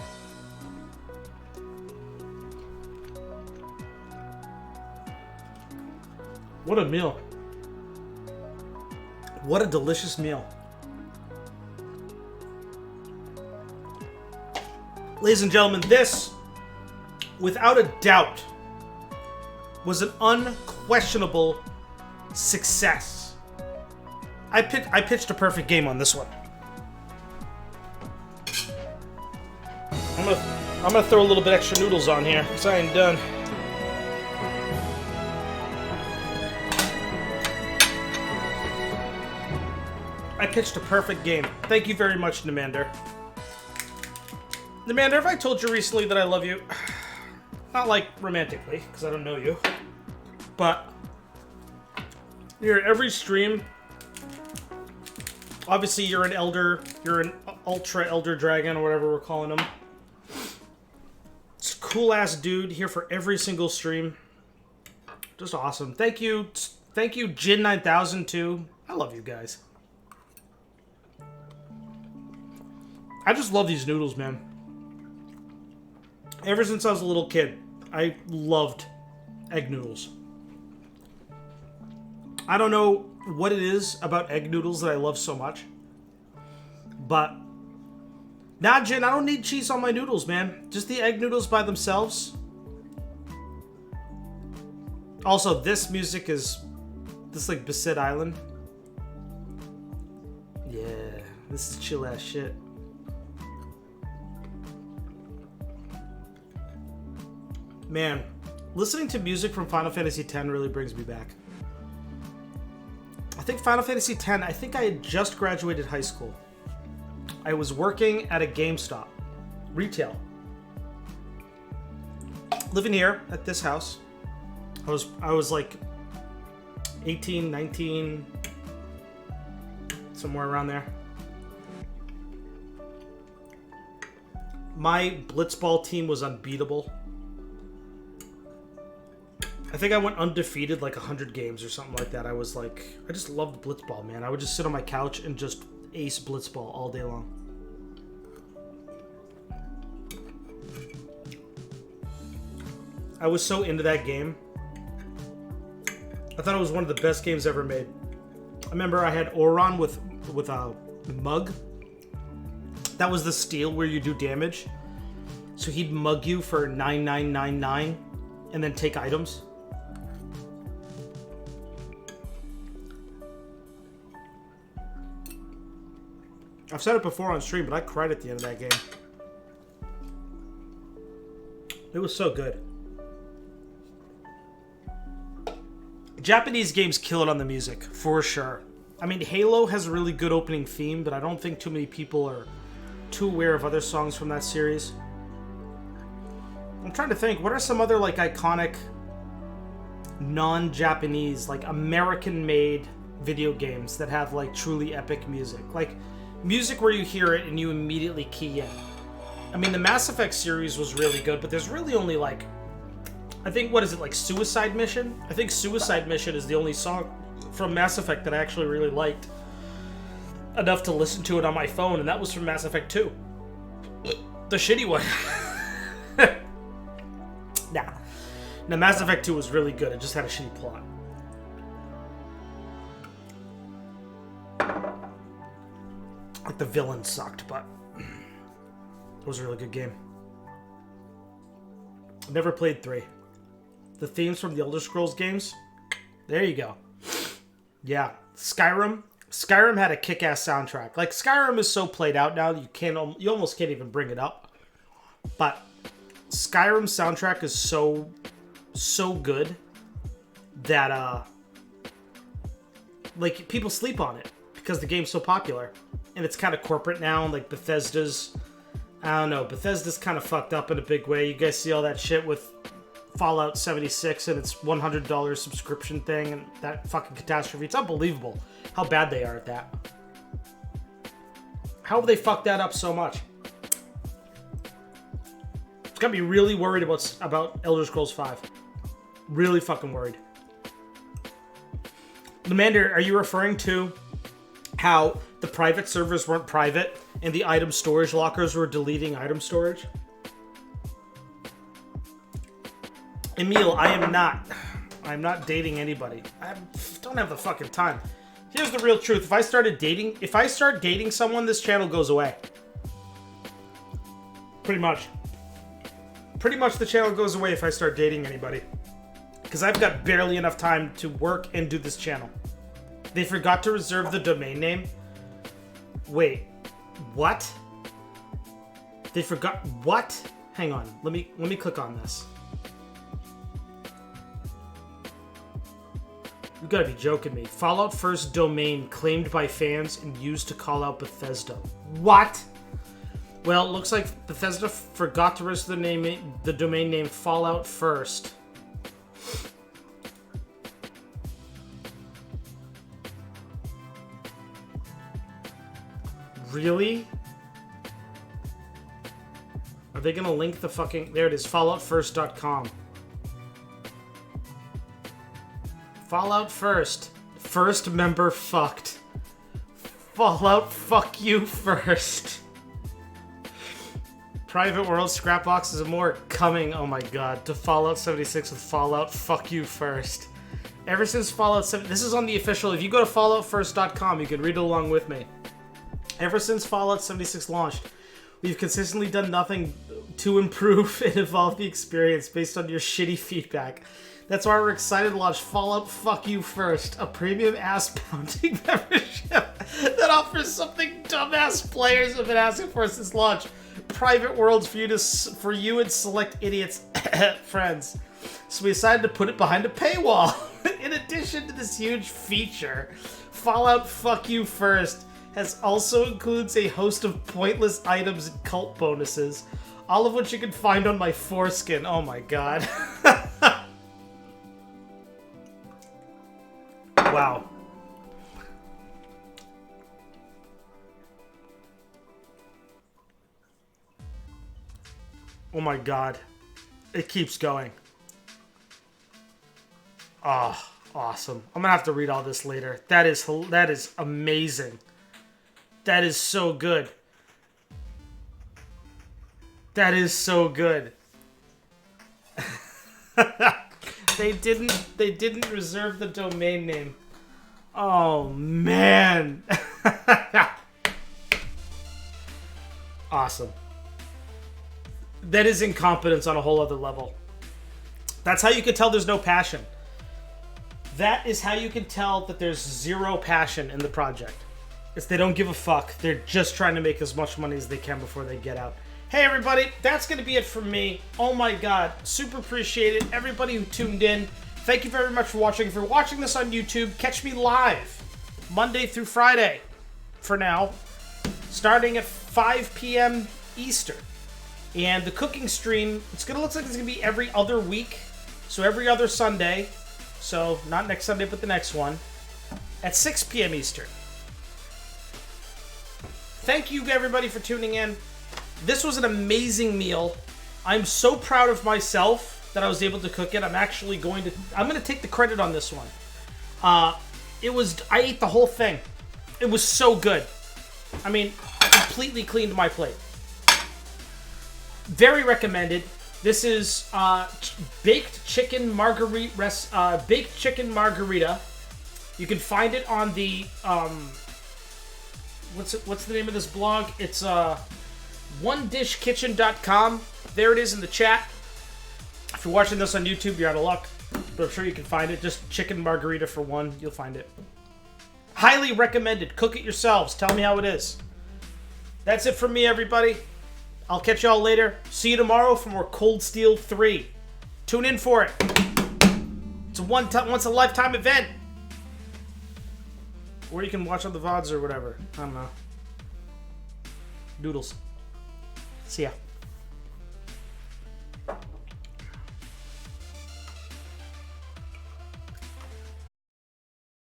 What a meal. What a delicious meal. Ladies and gentlemen, this, without a doubt, was an unquestionable success. I pitched a perfect game on this one. I'm gonna throw a little bit extra noodles on here, because I ain't done. I pitched a perfect game. Thank you very much, Namander. Namander, have I told you recently that I love you? Not like romantically, because I don't know you. But you're at every stream. Obviously, you're an elder. You're an ultra elder dragon, or whatever we're calling him. It's a cool-ass dude here for every single stream. Just awesome. Thank you, Jin9000, too. I love you guys. I just love these noodles, man. Ever since I was a little kid, I loved egg noodles. I don't know what it is about egg noodles that I love so much. But, nah, Jin, I don't need cheese on my noodles, man. Just the egg noodles by themselves. Also, this music is... This, like, Besit Island. Yeah, this is chill-ass shit. Man, listening to music from Final Fantasy X really brings me back. I think Final Fantasy X, I think I had just graduated high school. I was working at a GameStop, retail. Living here at this house. I was like 18, 19, somewhere around there. My blitzball team was unbeatable. I think I went undefeated like 100 games or something like that. I just loved blitzball, man. I would just sit on my couch and just ace blitzball all day long. I was so into that game. I thought it was one of the best games ever made. I remember I had Oron with a mug. That was the steal where you do damage. So he'd mug you for 9999 and then take items. I've said it before on stream, but I cried at the end of that game. It was so good. Japanese games kill it on the music, for sure. I mean, Halo has a really good opening theme, but I don't think too many people are too aware of other songs from that series. I'm trying to think, what are some other, like, iconic non-Japanese, like, American-made video games that have, like, truly epic music? Like, music where you hear it and you immediately key in. I mean, the Mass Effect series was really good, but there's really only, like, I think, what is it, like Suicide Mission? I think Suicide Mission is the only song from Mass Effect that I actually really liked enough to listen to it on my phone, and that was from Mass Effect 2. The shitty one. Nah. Now, Mass Effect 2 was really good. It just had a shitty plot. Like, the villain sucked, but it was a really good game. Never played 3. The themes from the Elder Scrolls games. There you go. Yeah. Skyrim. Skyrim had a kick-ass soundtrack. Like, Skyrim is so played out now, you almost can't even bring it up. But Skyrim's soundtrack is so good that, like, people sleep on it because the game's so popular. And it's kind of corporate now, and, like, Bethesda's, I don't know, Bethesda's kind of fucked up in a big way. You guys see all that shit with Fallout 76 and its $100 subscription thing and that fucking catastrophe. It's unbelievable how bad they are at that. How have they fucked that up so much? It's got me really worried about Elder Scrolls 5. Really fucking worried. Lamander, are you referring to how the private servers weren't private and the item storage lockers were deleting item storage? Emil, I am not. I'm not dating anybody. I don't have the fucking time. Here's the real truth. If I start dating someone, this channel goes away. Pretty much. Pretty much the channel goes away if I start dating anybody. Because I've got barely enough time to work and do this channel. They forgot to reserve the domain name. Wait. What? They forgot... What? Hang on. Let me click on this. You gotta be joking me. Fallout First domain claimed by fans and used to call out Bethesda. What? Well, it looks like Bethesda forgot to register the domain name Fallout First. Really? Are they gonna link the fucking... There it is, falloutfirst.com. Fallout First. First member fucked. Fallout fuck you first. Private World, scrap boxes and more coming, oh my god, to Fallout 76 with Fallout fuck you first. Ever since Fallout 7, this is on the official, if you go to falloutfirst.com, you can read along with me. Ever since Fallout 76 launched, we've consistently done nothing to improve and evolve the experience based on your shitty feedback. That's why we're excited to launch Fallout Fuck You First, a premium ass-pounding membership that offers something dumbass players have been asking for since launch. Private worlds for you and select idiots friends. So we decided to put it behind a paywall. In addition to this huge feature, Fallout Fuck You First has also includes a host of pointless items and cult bonuses, all of which you can find on my foreskin. Oh my god. Wow. Oh my god. It keeps going. Oh, awesome. I'm gonna have to read all this later. That is amazing. That is so good. That is so good. They didn't reserve the domain name. Oh man. Awesome. That is incompetence on a whole other level. That's how you can tell there's no passion. That is how you can tell that there's zero passion in the project. It's they don't give a fuck. They're just trying to make as much money as they can before they get out. Hey everybody, that's going to be it from me. Oh my god, super appreciate it. Everybody who tuned in, thank you very much for watching. If you're watching this on YouTube, catch me live Monday through Friday for now, starting at 5 p.m. Eastern. And the cooking stream, it's going to look like it's going to be every other week. So every other Sunday. So not next Sunday, but the next one. At 6 p.m. Eastern. Thank you everybody for tuning in. This was an amazing meal. I'm so proud of myself that I was able to cook it. I'm going to take the credit on this one. I ate the whole thing. It was so good. I mean, I completely cleaned my plate. Very recommended. This is baked chicken margherita. You can find it on the what's the name of this blog? It's onedishkitchen.com. There it is in the chat. If you're watching this on YouTube, you're out of luck, but I'm sure you can find it. Just chicken margherita for one, you'll find it. Highly recommended. Cook it yourselves. Tell me how it is. That's it from me, everybody. I'll catch y'all later. See you tomorrow for more Cold Steel 3. Tune in for it. It's a once a lifetime event. Or you can watch on the VODs or whatever. I don't know. Doodles. See ya.